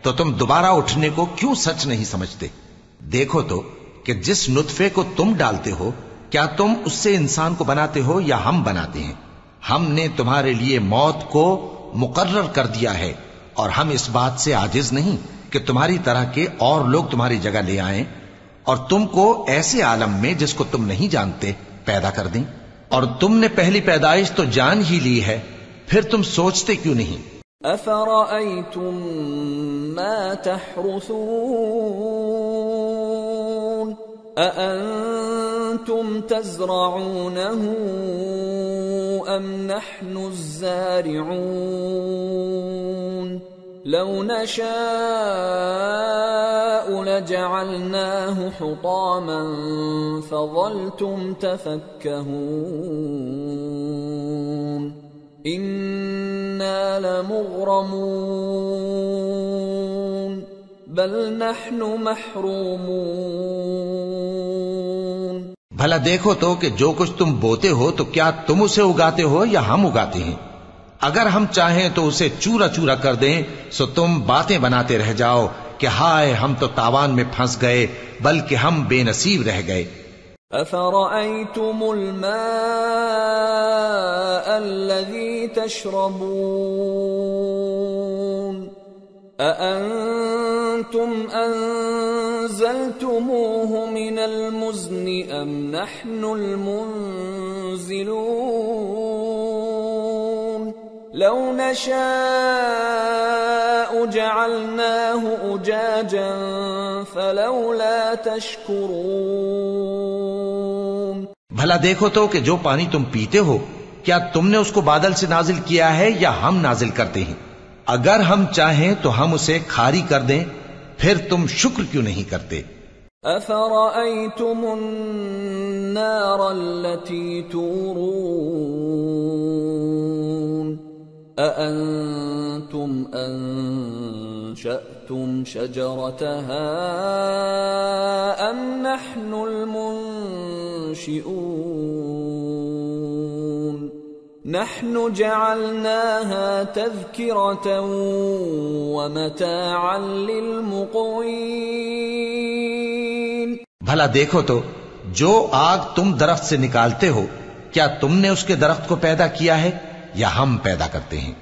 تو تم دوبارہ اٹھنے کو کیوں سچ نہیں سمجھتے؟ دیکھو تو کہ جس نطفے کو تم ڈالتے ہو کیا تم اس سے انسان کو بناتے ہو یا ہم بناتے ہیں؟ ہم نے تمہارے لیے موت کو مقرر کر دیا ہے، اور ہم اس بات سے عاجز نہیں کہ تمہاری طرح کے اور لوگ تمہاری جگہ لے آئیں اور تم کو ایسے عالم میں جس کو تم نہیں جانتے پیدا کر دیں۔ اور تم نے پہلی پیدائش تو جان ہی لی ہے، پھر تم سوچتے کیوں نہیں؟ أفرأيتم ما تحرثون أأنتم تزرعونه أم نحن الزارعون لو نشاء لجعلناه حطاما فظلتم تفكهون إنا لمغرمون بل نحن محرومون بھلا دیکھو تو کہ جو کچھ تم بوتے ہو تو کیا تم اسے اگاتے ہو یا ہم اگاتے ہیں؟ اگر ہم چاہیں تو اسے چورا چورا کر دیں سو تم باتیں بناتے رہ جاؤ کہ ہائے ہم تو تاوان میں پھنس گئے بلکہ ہم بے نصیب رہ گئے۔ أفرأيتم الماء الذي تشربون أأنتم أنزلتموه من المزن أم نحن المنزلون لو نشاء جعلناه أجاجا فلولا تشكرون بھلا دیکھو تو کہ جو پانی تم پیتے ہو کیا تم نے اس کو بادل سے نازل کیا ہے یا ہم نازل کرتے ہیں؟ اگر ہم چاہیں تو ہم اسے کھاری کر دیں پھر تم شکر کیوں نہیں کرتے؟ أفرأيتم النار التي تورون أأنتم أنشأتم شجرتها أم نحن المنشئون نحن جعلناها تذكرة ومتاعا للمقوين بھلا دیکھو تو جو آگ تم درخت سے نکالتے ہو کیا تم نے اس کے درخت کو پیدا کیا ہے یا ہم پیدا کرتے ہیں؟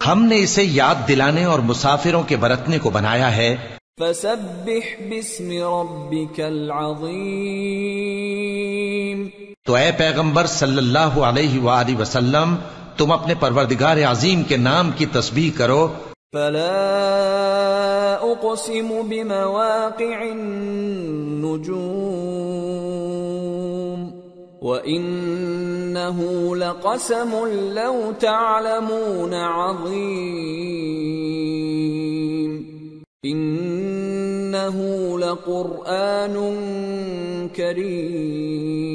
ہم نے اسے یاد دلانے اور مسافروں کے برتنے کو بنایا ہے۔ فسبح باسم ربك العظیم تو اے پیغمبر صلی اللہ علیہ وآلہ وسلم تم اپنے پروردگار عظیم کے نام کی تسبیح کرو۔ فلا اقسم بمواقع النجوم وإنه لقسم لو تعلمون عظيم إنه لقرآن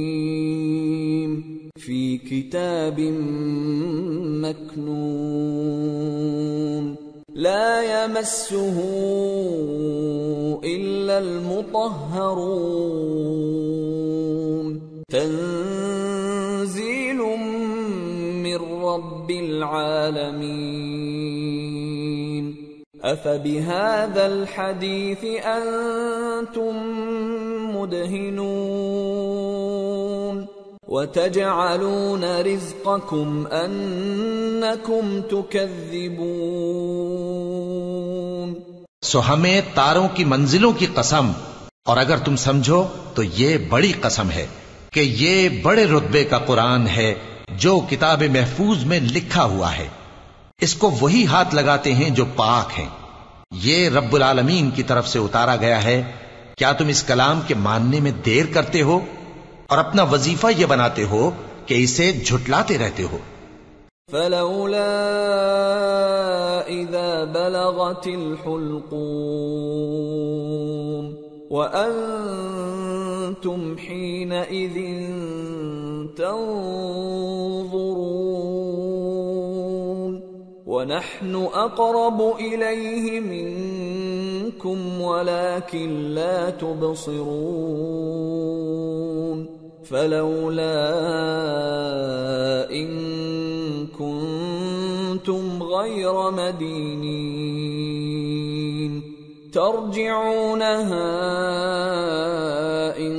كريم في كتاب مكنون لا يمسه إلا المطهرون تنزيل من رب العالمين أفبهذا الحديث أنتم مدهنون وتجعلون رزقكم أنكم تكذبون سو ہمیں تاروں کی منزلوں کی قسم، اور اگر تم سمجھو تو یہ بڑی قسم ہے کہ یہ بڑے رتبے کا قرآن ہے جو کتاب محفوظ میں لکھا ہوا ہے، اس کو وہی ہاتھ لگاتے ہیں جو پاک ہیں، یہ رب العالمین کی طرف سے اتارا گیا ہے۔ کیا تم اس کلام کے ماننے میں دیر کرتے ہو اور اپنا وظیفہ یہ بناتے ہو کہ اسے جھٹلاتے رہتے ہو؟ فلولا اذا بلغت الحلقوم وأنتم حينئذ تنظرون ونحن أقرب إليه منكم ولكن لا تبصرون فلولا إن كنتم غير مدينين ترجعونها إن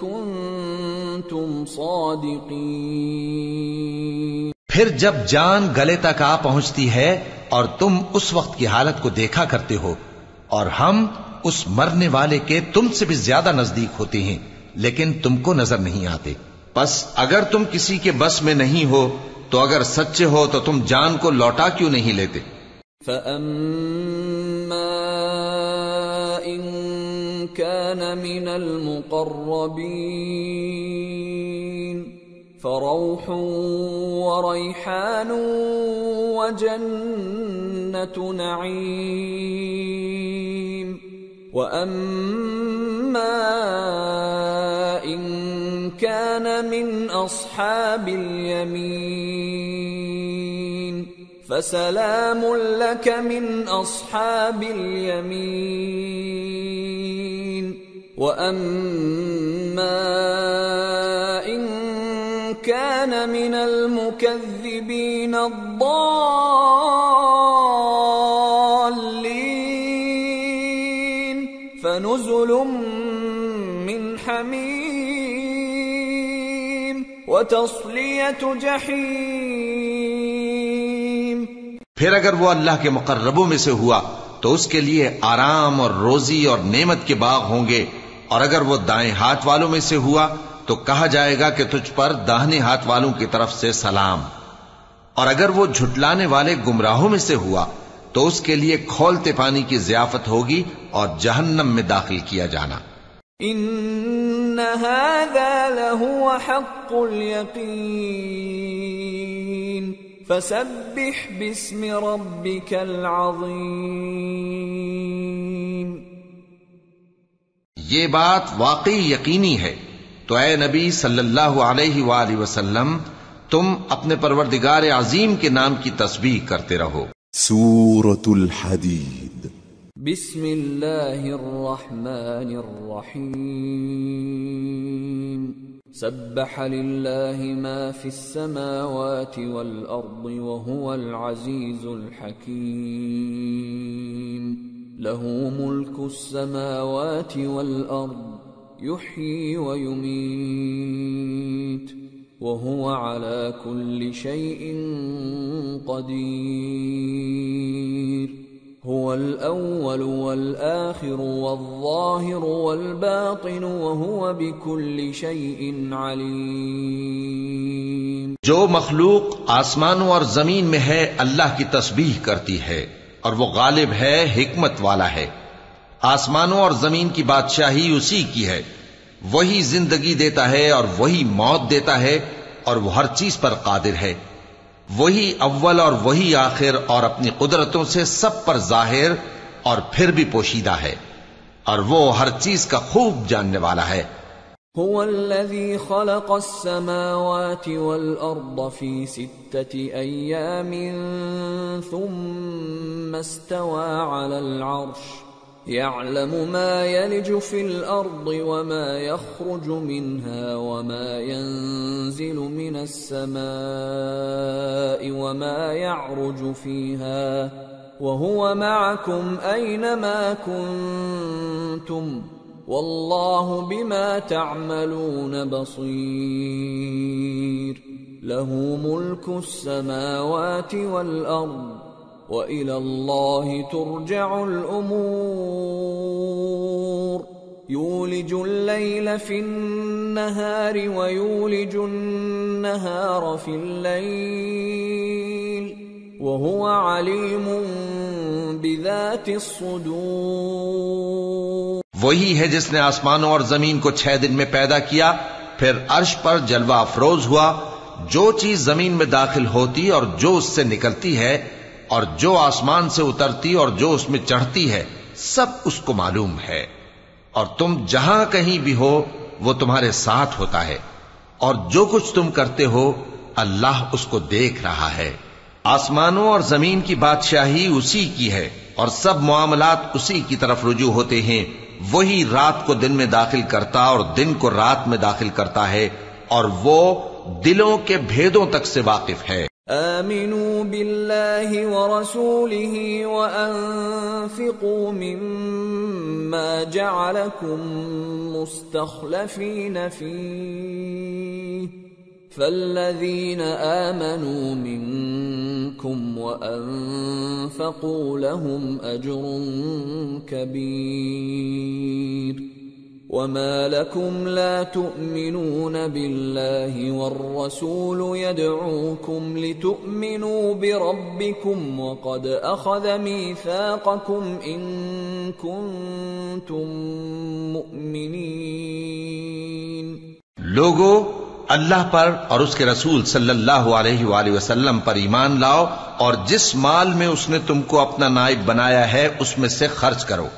كنتم صادقين۔ پھر جب جان گلے تک آ پہنچتی ہے اور تم اس وقت کی حالت کو دیکھا کرتے ہو اور ہم اس مرنے والے کے تم سے بھی زیادہ نزدیک ہوتے ہیں لیکن تم کو نظر نہیں آتے، بس اگر تم کسی کے بس میں نہیں ہو تو اگر سچے ہو تو تم جان کو لوٹا کیوں نہیں لیتے؟ فَأَمَّا إِن كَانَ مِنَ الْمُقَرَّبِينَ فَرَوْحٌ وَرَيْحَانٌ وَجَنَّةُ نَعِيمٍ وَأَمَّا إِن كَانَ مِنْ أَصْحَابِ الْيَمِينِ فَسَلَامٌ لَكَ مِنْ أَصْحَابِ الْيَمِينِ وَأَمَّا إِن كَانَ مِنَ الْمُكَذِّبِينَ الضَّالِّينَ فَنُزُلٌ مِّنْ حَمِيمٍ وَتَصْلِيَةُ جَحِيمٍ۔ پھر اگر وہ اللہ کے مقربوں میں سے ہوا تو اس کے لیے آرام اور روزی اور نعمت کے باغ ہوں گے، اور اگر وہ دائیں ہاتھ والوں میں سے ہوا تو کہا جائے گا کہ تجھ پر داہنے ہاتھ والوں کی طرف سے سلام، اور اگر وہ جھٹلانے والے گمراہوں میں سے ہوا تو اس کے لیے کھولتے پانی کی ضیافت ہوگی اور جہنم میں داخل کیا جانا۔ ان هذا لهو حق اليقین فسبح باسم ربك العظیم۔ یہ بات واقعی یقینی ہے، تو اے نبی صلی اللہ علیہ وآلہ وسلم تم اپنے پروردگار عظیم کے نام کی تسبیح کرتے رہو۔ سورة الحدید۔ بسم اللہ الرحمن الرحیم۔ سبح للہ ما فی السماوات والارض وهو العزیز الحکیم۔ له ملک السماوات والارض يحيي ويميت وهو على كل شيء قدير۔ هو الأول والآخر والظاهر والباطن وهو بكل شيء عليم۔ جو مخلوق آسمانوں اور زمین میں ہے اللہ کی تسبیح کرتی ہے، اور وہ غالب ہے، حکمت والا ہے۔ آسمانوں اور زمین کی بادشاہی اسی کی ہے، وہی زندگی دیتا ہے اور وہی موت دیتا ہے، اور وہ ہر چیز پر قادر ہے۔ وہی اول اور وہی آخر، اور اپنی قدرتوں سے سب پر ظاہر اور پھر بھی پوشیدہ ہے، اور وہ ہر چیز کا خوب جاننے والا ہے۔ هو الذي خلق السماوات والأرض في 6 أيام ثم استوى على العرش يعلم ما يلج في الأرض وما يخرج منها وما ينزل من السماء وما يعرج فيها وهو معكم أينما كنتم والله بما تعملون بصير۔ له ملك السماوات والأرض وإلى الله ترجع الأمور۔ يولج الليل في النهار ويولج النهار في الليل وهو عليم بذات الصدور۔ وہی ہے جس نے آسمانوں اور زمین کو 6 دن میں پیدا کیا، پھر عرش پر جلوہ افروز ہوا۔ جو چیز زمین میں داخل ہوتی اور جو اس سے نکلتی ہے، اور جو آسمان سے اترتی اور جو اس میں چڑھتی ہے، سب اس کو معلوم ہے۔ اور تم جہاں کہیں بھی ہو وہ تمہارے ساتھ ہوتا ہے، اور جو کچھ تم کرتے ہو اللہ اس کو دیکھ رہا ہے۔ آسمانوں اور زمین کی بادشاہی اسی کی ہے، اور سب معاملات اسی کی طرف رجوع ہوتے ہیں۔ وہی رات کو دن میں داخل کرتا اور دن کو رات میں داخل کرتا ہے، اور وہ دلوں کے بھیدوں تک سے واقف ہے۔ آمنوا بالله ورسوله وأنفقوا مما جعلكم مستخلفين فيه فالذين آمنوا منكم وأنفقوا لهم أجر كبير۔ وما لكم لا تؤمنون بالله والرسول يدعوكم لتؤمنوا بربكم وقد أخذ ميثاقكم إن كنتم مؤمنين. لوگو، اللہ پر اور اس کے رسول صلی اللہ علیہ وآلہ وسلم پر ایمان لاؤ اور جس مال میں اس نے تم کو اپنا نائب بنایا ہے اس میں سے خرچ کرو.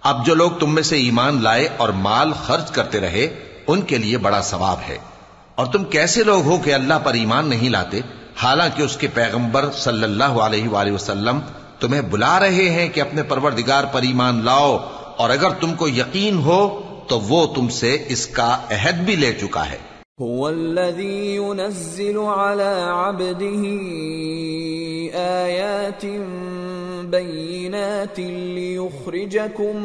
اب جو لوگ تم میں سے ایمان لائے اور مال خرچ کرتے رہے ان کے لیے بڑا ثواب ہے. اور تم کیسے لوگ ہو کہ اللہ پر ایمان نہیں لاتے حالانکہ اس کے پیغمبر صلی اللہ علیہ وآلہ وسلم تمہیں بلا رہے ہیں کہ اپنے پروردگار پر ایمان لاؤ، اور اگر تم کو یقین ہو تو وہ تم سے اس کا عہد بھی لے چکا ہے. هو الذي ينزل على عبده آيات بينات ليخرجكم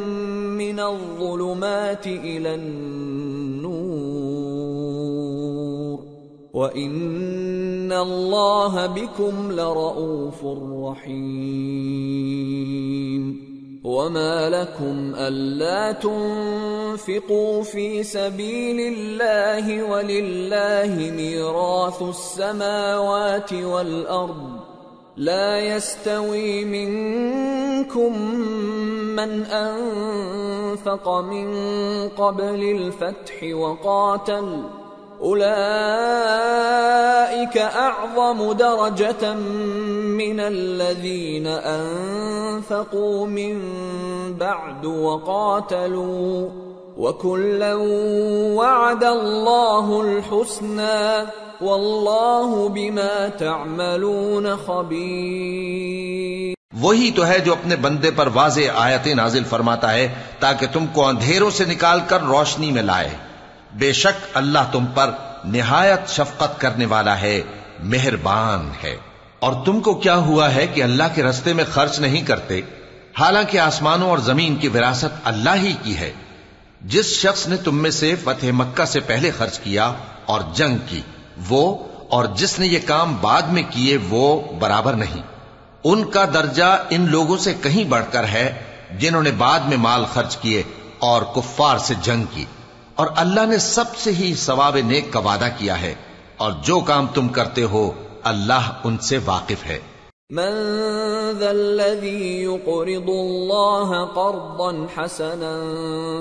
من الظلمات إلى النور وإن الله بكم لرؤوف رحيم. وما لكم ألا تنفقوا في سبيل الله ولله ميراث السماوات والأرض لا يستوي منكم من أنفق من قبل الفتح وقاتل أولئك أعظم درجة من الذين أنفقوا من بعد وقاتلوا وكلا وعد الله الحسنى والله بما تعملون خبير. وہی تو ہے جو اپنے بندے پر واضح آیتیں نازل فرماتا ہے تاکہ تم کو اندھیروں سے نکال کر روشنی میں لائے. بے شک اللہ تم پر نہایت شفقت کرنے والا ہے، مہربان ہے. اور تم کو کیا ہوا ہے کہ اللہ کے رستے میں خرچ نہیں کرتے حالانکہ آسمانوں اور زمین کی وراثت اللہ ہی کی ہے. جس شخص نے تم میں سے فتح مکہ سے پہلے خرچ کیا اور جنگ کی وہ اور جس نے یہ کام بعد میں کیے وہ برابر نہیں. ان کا درجہ ان لوگوں سے کہیں بڑھ کر ہے جنہوں نے بعد میں مال خرچ کیے اور کفار سے جنگ کی، اور اللہ نے سب سے ہی ثواب نیک کا وعدہ کیا ہے، اور جو کام تم کرتے ہو اللہ ان سے واقف ہے. من ذا الذي يقرض الله قرضا حسنا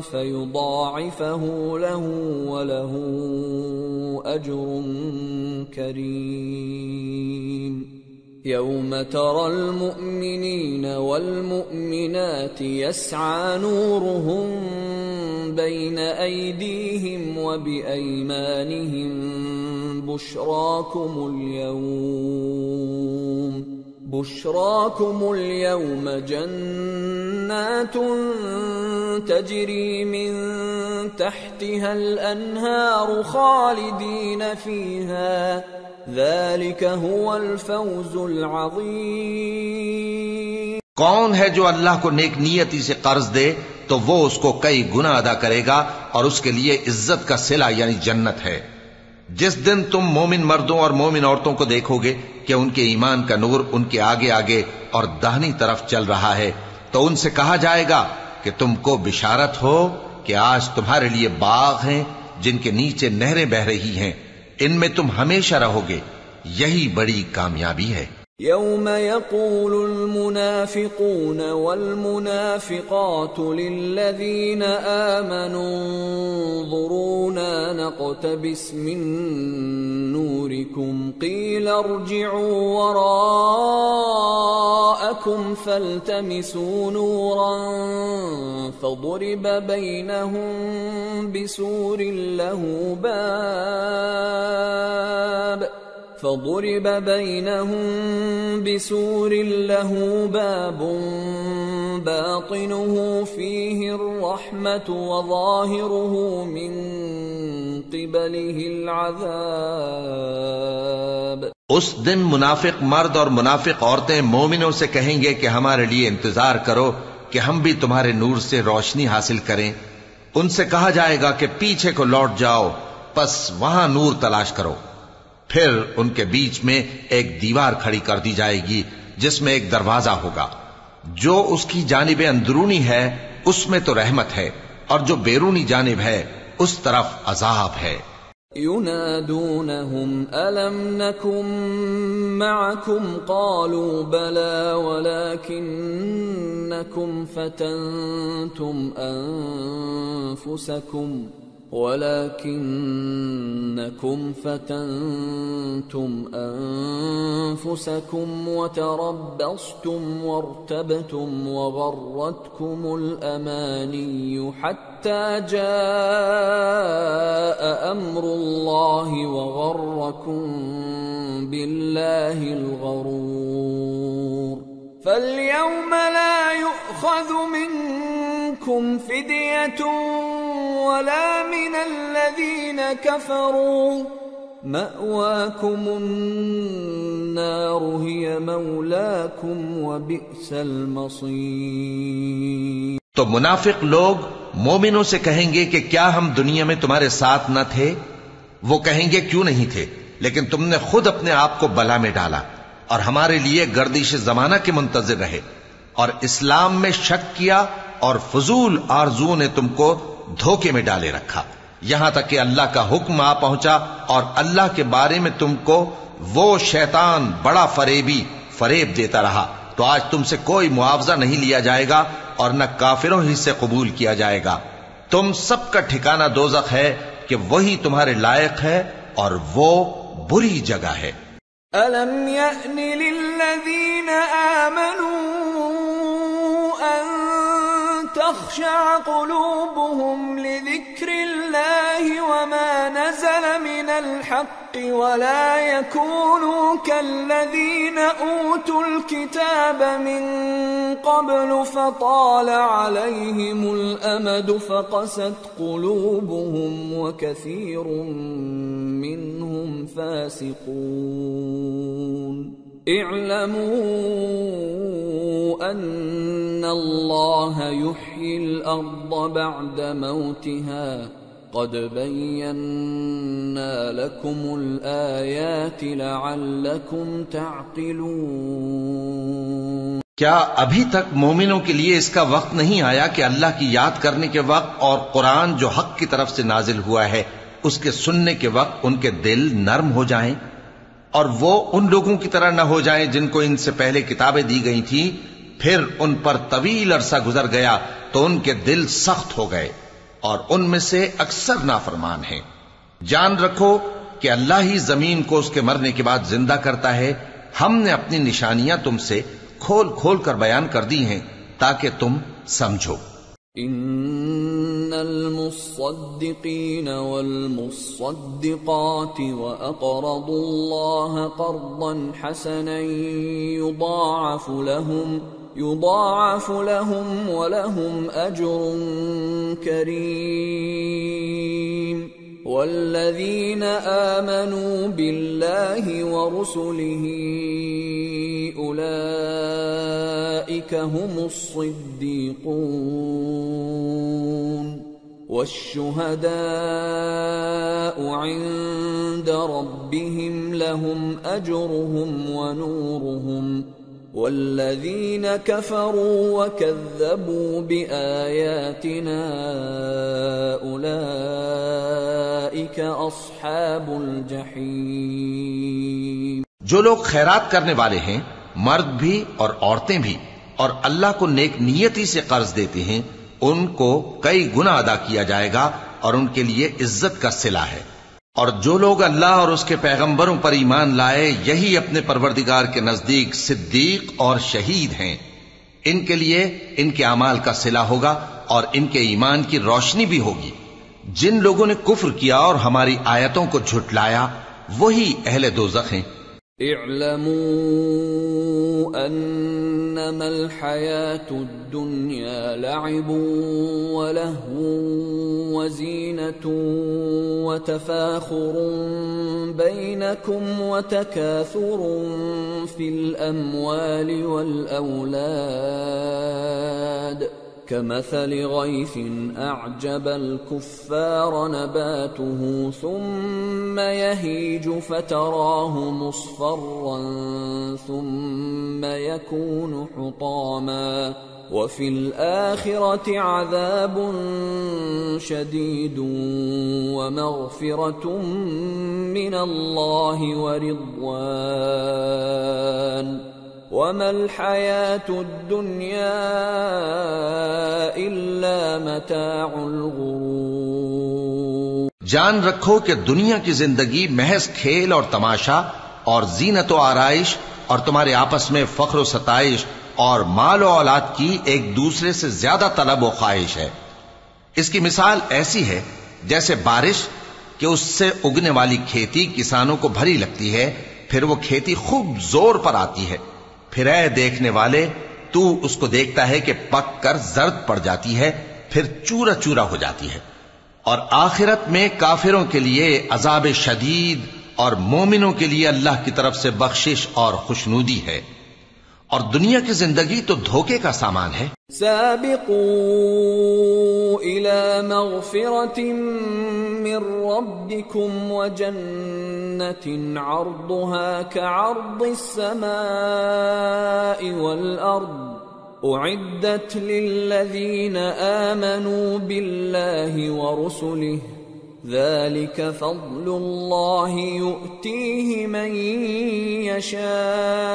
فيضاعفه له وله أجر كريم. يوم ترى المؤمنين والمؤمنات يسعى نورهم بين أيديهم وبأيمانهم بشراكم اليوم جنات تجري من تحتها الأنهار خالدين فيها ذلك هو الفوز العظيم. کون ہے جو اللہ کو نیک نیتی سے قرض دے تو وہ اس کو کئی گنا ادا کرے گا اور اس کے لیے عزت کا صلہ یعنی جنت ہے. جس دن تم مومن مردوں اور مومن عورتوں کو دیکھو گے کہ ان کے ایمان کا نور ان کے آگے آگے اور داہنی طرف چل رہا ہے تو ان سے کہا جائے گا کہ تم کو بشارت ہو کہ آج تمہارے لیے باغ ہیں جن کے نیچے نہریں بہ رہی ہیں، ان میں تم ہمیشہ رہو گے، یہی بڑی کامیابی ہے. يوم يقول المنافقون والمنافقات للذين آمنوا انظرونا نقتبس من نوركم قيل ارجعوا وراءكم فالتمسوا نورا فضرب بينهم بسور له باب باطنه فيه الرحمة وظاهره من قبله العذاب. اس دن منافق مرد اور منافق عورتیں مومنوں سے کہیں گے کہ ہمارے لیے انتظار کرو کہ ہم بھی تمہارے نور سے روشنی حاصل کریں. ان سے کہا جائے گا کہ پیچھے کو لوٹ جاؤ، پس وہاں نور تلاش کرو. پھر ان کے بیچ میں ایک دیوار کھڑی کر دی جائے گی جس میں ایک دروازہ ہوگا، جو اس کی جانب اندرونی ہے اس میں تو رحمت ہے اور جو بیرونی جانب ہے اس طرف عذاب ہے۔ ينادونهم ألم نكن معكم قالوا بلى ولكنكم فتنتم أنفسكم وتربصتم وارتبتم وغرتكم الأماني حتى جاء أمر الله وغركم بالله الغرور فاليوم لا يؤخذ منكم فدية ولا من الذين كفروا مأواكم النار هي مولاكم وبئس المصير۔ تو منافق لوگ مومنوں سے کہیں گے کہ کیا ہم دنیا میں تمہارے ساتھ نہ تھے؟ وہ کہیں گے کیوں نہیں تھے، لیکن تم نے خود اپنے آپ کو بلا میں ڈالا اور ہمارے لیے گردش زمانہ کے منتظر رہے اور اسلام میں شک کیا اور فضول آرزو نے تم کو دھوکے میں ڈالے رکھا، یہاں تک کہ اللہ کا حکم آ پہنچا اور اللہ کے بارے میں تم کو وہ شیطان بڑا فریب دیتا رہا، تو آج تم سے کوئی معاوضہ نہیں لیا جائے گا اور نہ کافروں ہی سے قبول کیا جائے گا۔ تم سب کا ٹھکانہ دوزخ ہے کہ وہی تمہارے لائق ہے اور وہ بری جگہ ہے۔ أَلَمْ يَأْنِ لِلَّذِينَ آمَنُوا أَن تَخْشَعَ قُلُوبُهُمْ لِذِكْرِ اللَّهِ وَمَا نَزَلَ مِنَ الْحَقِّ وَلَا يَكُونُوا كَالَّذِينَ أُوتُوا الْكِتَابَ مِنْ قَبْلُ فَطَالَ عَلَيْهِمُ الْأَمَدُ فَقَسَتْ قُلُوبُهُمْ وَكَثِيرٌ مِّنْهُمْ فَاسِقُونَ اعلموا ان اللہ یحیی الارض بعد موتها قد بینا لکم الآیات لعلکم تعقلون۔ کیا ابھی تک مومنوں کے لیے اس کا وقت نہیں آیا کہ اللہ کی یاد کرنے کے وقت اور قرآن جو حق کی طرف سے نازل ہوا ہے اس کے سننے کے وقت ان کے دل نرم ہو جائیں اور وہ ان لوگوں کی طرح نہ ہو جائیں جن کو ان سے پہلے کتابیں دی گئی تھیں، پھر ان پر طویل عرصہ گزر گیا تو ان کے دل سخت ہو گئے اور ان میں سے اکثر نافرمان ہیں۔ جان رکھو کہ اللہ ہی زمین کو اس کے مرنے کے بعد زندہ کرتا ہے، ہم نے اپنی نشانیاں تم سے کھول کھول کر بیان کر دی ہیں تاکہ تم سمجھو۔ ان المصدقین والمصدقات واقرضوا الله قرضا حسنا يضاعف لهم ولهم اجر کریم والذین آمنوا بالله ورسله اولئک هم الصدیقون والشهداء عند ربهم لهم اجرهم ونورهم والذین كفروا وكذبوا بآیاتنا اولئک اصحاب الجحیم۔ جو لوگ خیرات کرنے والے ہیں، مرد بھی اور عورتیں بھی، اور اللہ کو نیک نیتی سے قرض دیتے ہیں، ان کو کئی گنا ادا کیا جائے گا اور ان کے لیے عزت کا صلہ ہے۔ اور جو لوگ اللہ اور اس کے پیغمبروں پر ایمان لائے یہی اپنے پروردگار کے نزدیک صدیق اور شہید ہیں، ان کے لیے ان کے اعمال کا صلہ ہوگا اور ان کے ایمان کی روشنی بھی ہوگی۔ جن لوگوں نے کفر کیا اور ہماری آیتوں کو جھٹلایا وہی اہل دوزخ ہیں۔ اعلموا انما الحیاة الدنیا لعب ولہو وزینة وتفاخر بینکم وتکاثر فی الاموال والاولاد كمثل غيث أعجب الكفار نباته ثم يهيج فتراه مصفرا ثم يكون حطاما وفي الآخرة عذاب شديد ومغفرة من الله ورضوان وما الحياة الدنيا إلا متاع الغرور۔ جان رکھو کہ دنیا کی زندگی محض کھیل اور تماشا اور زینت و آرائش اور تمہارے آپس میں فخر و ستائش اور مال و اولاد کی ایک دوسرے سے زیادہ طلب و خواہش ہے۔ اس کی مثال ایسی ہے جیسے بارش کہ اس سے اگنے والی کھیتی کسانوں کو بھری لگتی ہے، پھر وہ کھیتی خوب زور پر آتی ہے، پھر اے دیکھنے والے تو اس کو دیکھتا ہے کہ پک کر زرد پڑ جاتی ہے، پھر چورا چورا ہو جاتی ہے۔ اور آخرت میں کافروں کے لیے عذاب شدید اور مومنوں کے لیے اللہ کی طرف سے بخشش اور خوشنودی ہے، اور دنیا کی زندگی تو دھوکے کا سامان ہے۔ سابقوا إلى مغفرة من ربكم وجنة عرضها كعرض السماء والأرض أعدت للذين آمنوا بالله ورسله ذلك فضل الله يؤتيه من يشاء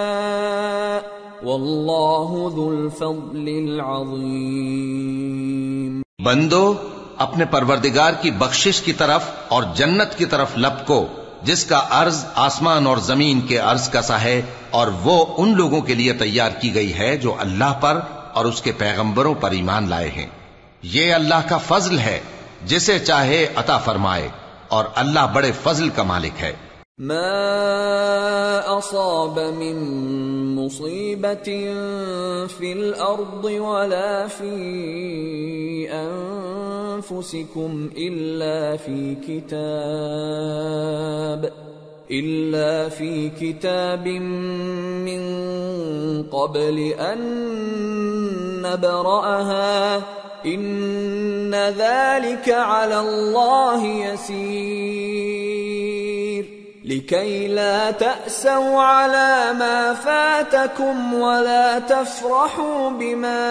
واللہ ذو الفضل العظیم۔ بندو اپنے پروردگار کی بخشش کی طرف اور جنت کی طرف لپکو جس کا عرض آسمان اور زمین کے عرض کا سا ہے، اور وہ ان لوگوں کے لیے تیار کی گئی ہے جو اللہ پر اور اس کے پیغمبروں پر ایمان لائے ہیں۔ یہ اللہ کا فضل ہے، جسے چاہے عطا فرمائے، اور اللہ بڑے فضل کا مالک ہے۔ ما أصاب من مصيبة في الأرض ولا في أنفسكم إلا في كتاب من قبل أن نبرأها إن ذلك على الله يسير لكي لا تأسوا على ما فاتكم ولا تفرحوا بما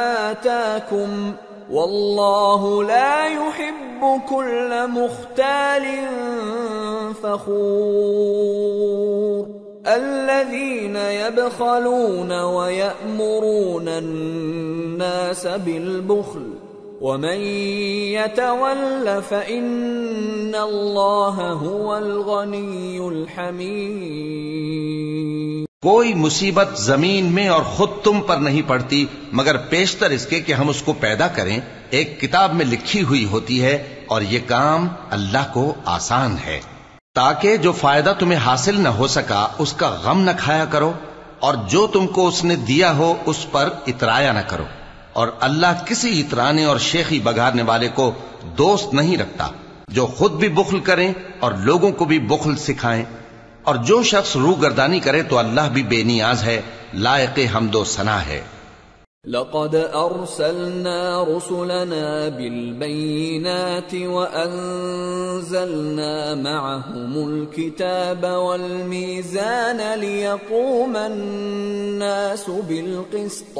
آتاكم والله لا يحب كل مختال فخور الذين يبخلون ويأمرون الناس بالبخل ومن يتول فإن الله هو الغني الحميد۔ کوئی مصیبت زمین میں اور خود تم پر نہیں پڑتی مگر پیشتر اس کے کہ ہم اس کو پیدا کریں، ایک کتاب میں لکھی ہوئی ہوتی ہے، اور یہ کام اللہ کو آسان ہے، تاکہ جو فائدہ تمہیں حاصل نہ ہو سکا اس کا غم نہ کھایا کرو، اور جو تم کو اس نے دیا ہو اس پر اترایا نہ کرو، اور اللہ کسی اترانے اور شیخی بگارنے والے کو دوست نہیں رکھتا، جو خود بھی بخل کریں اور لوگوں کو بھی بخل سکھائیں، اور جو شخص روگردانی کرے تو اللہ بھی بے نیاز ہے، لائق حمد و ثنا ہے۔ لقد أرسلنا رسلنا بالبينات وأنزلنا معهم الكتاب والميزان ليقوم الناس بالقسط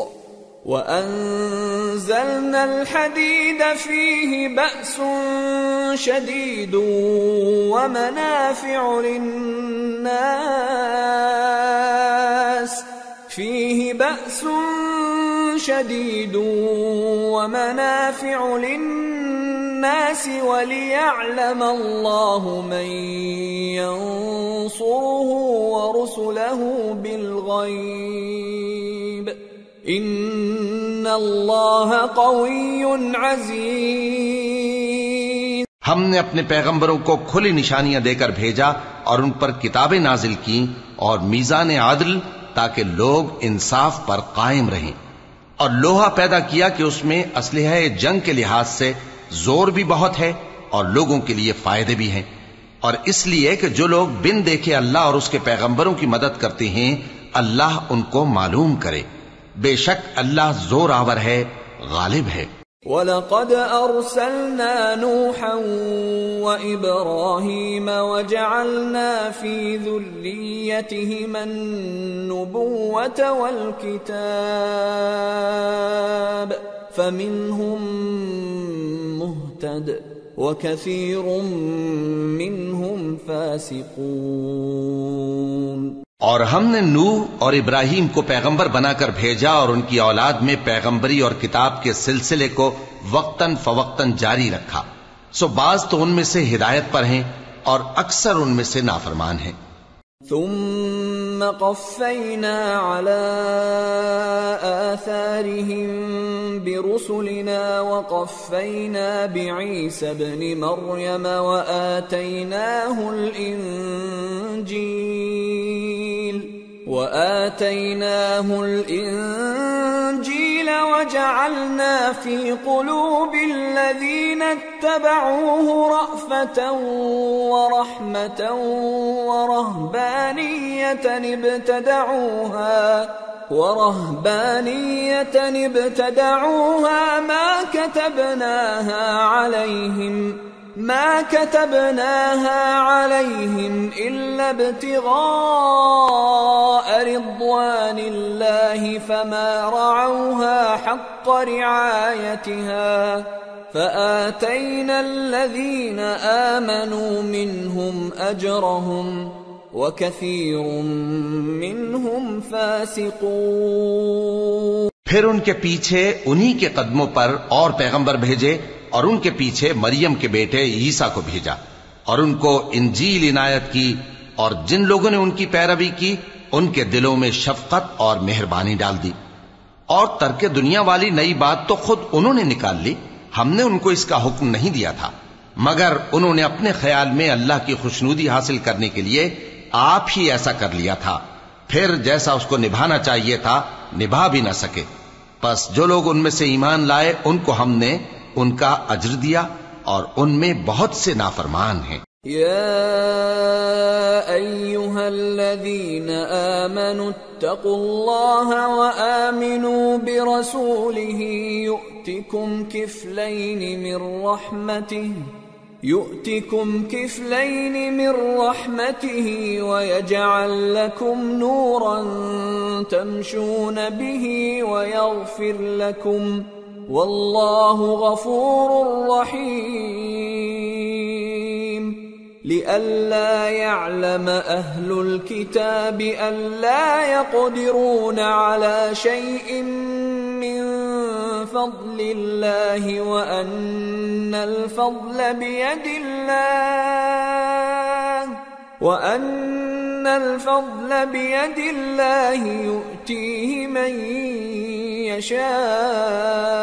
وأنزلنا الحديد فيه بأس شديد ومنافع للناس وليعلم الله من ينصره ورسله بالغيب إن الله قوي عزيز۔ ہم نے اپنے پیغمبروں کو کھلی نشانیاں دے کر بھیجا اور ان پر کتابیں نازل کی اور میزان عدل تاکہ لوگ انصاف پر قائم رہیں، اور لوہا پیدا کیا کہ اس میں اسلحہ جنگ کے لحاظ سے زور بھی بہت ہے اور لوگوں کے لیے فائدے بھی ہیں، اور اس لیے کہ جو لوگ بن دیکھے اللہ اور اس کے پیغمبروں کی مدد کرتے ہیں اللہ ان کو معلوم کرے۔ بے شک اللہ زور آور ہے، غالب ہے۔ وَلَقَدْ أَرْسَلْنَا نُوحًا وَإِبْرَاهِيمَ وَجَعَلْنَا فِي ذُرِّيَّتِهِمَا النُّبُوَّةَ وَالْكِتَابَ فَمِنْهُمْ مُهْتَدٍ وَكَثِيرٌ مِّنْهُمْ فَاسِقُونَ۔ اور ہم نے نوح اور ابراہیم کو پیغمبر بنا کر بھیجا اور ان کی اولاد میں پیغمبری اور کتاب کے سلسلے کو وقتاً فوقتاً جاری رکھا، سو بعض تو ان میں سے ہدایت پر ہیں اور اکثر ان میں سے نافرمان ہیں۔ ثم قفينا على آثارهم برسلنا وقفينا بعيسى ابن مريم وآتيناه الإنجيل وجعلنا في قلوب الذين اتبعوه رأفة ورحمة ورهبانية ابتدعوها ما كتبناها عليهم إلا ابتغاء رضوان الله فما رعوها حق رعايتها فآتينا الذين آمنوا منهم أجرهم وكثير منهم فاسقون۔ پھر ان کے پیچھے انہی کے قدموں پر اور پیغمبر بھیجے اور ان کے پیچھے مریم کے بیٹے عیسیٰ کو بھیجا اور ان کو انجیل عنایت کی، اور جن لوگوں نے ان کی پیروی کی ان کے دلوں میں شفقت اور مہربانی ڈال دی۔ اور ترک دنیا والی نئی بات تو خود انہوں نے نکال لی، ہم نے ان کو اس کا حکم نہیں دیا تھا، مگر انہوں نے اپنے خیال میں اللہ کی خوشنودی حاصل کرنے کے لیے آپ ہی ایسا کر لیا تھا، پھر جیسا اس کو نبھانا چاہیے تھا نبھا بھی نہ سکے۔ پس جو لوگ ان میں سے ایمان لائے ان کو ہم نے ان کا اجر دیا، اور ان میں بہت سے نافرمان ہیں۔ يا أيها الذين آمنوا اتقوا الله وآمنوا برسوله يؤتكم كفلين من رحمته ويجعل لكم نورا تمشون به ويغفر لكم والله غفور رحيم۔ لئلا يعلم أهل الكتاب ألا يقدرون على شيء من فضل الله وأن الفضل بيد الله يؤتيه من يشاء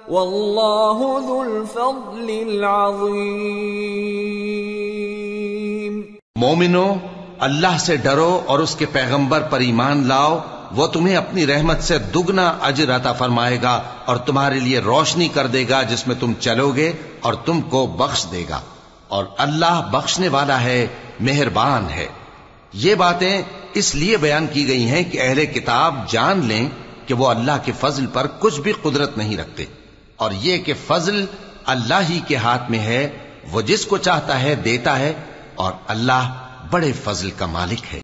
واللہ ذو الفضل العظیم۔ مومنو، اللہ سے ڈرو اور اس کے پیغمبر پر ایمان لاؤ، وہ تمہیں اپنی رحمت سے دگنا اجر عطا فرمائے گا اور تمہارے لیے روشنی کر دے گا جس میں تم چلو گے اور تم کو بخش دے گا، اور اللہ بخشنے والا ہے، مہربان ہے۔ یہ باتیں اس لیے بیان کی گئی ہیں کہ اہل کتاب جان لیں کہ وہ اللہ کے فضل پر کچھ بھی قدرت نہیں رکھتے، اور یہ کہ فضل اللہ ہی کے ہاتھ میں ہے، وہ جس کو چاہتا ہے دیتا ہے، اور اللہ بڑے فضل کا مالک ہے۔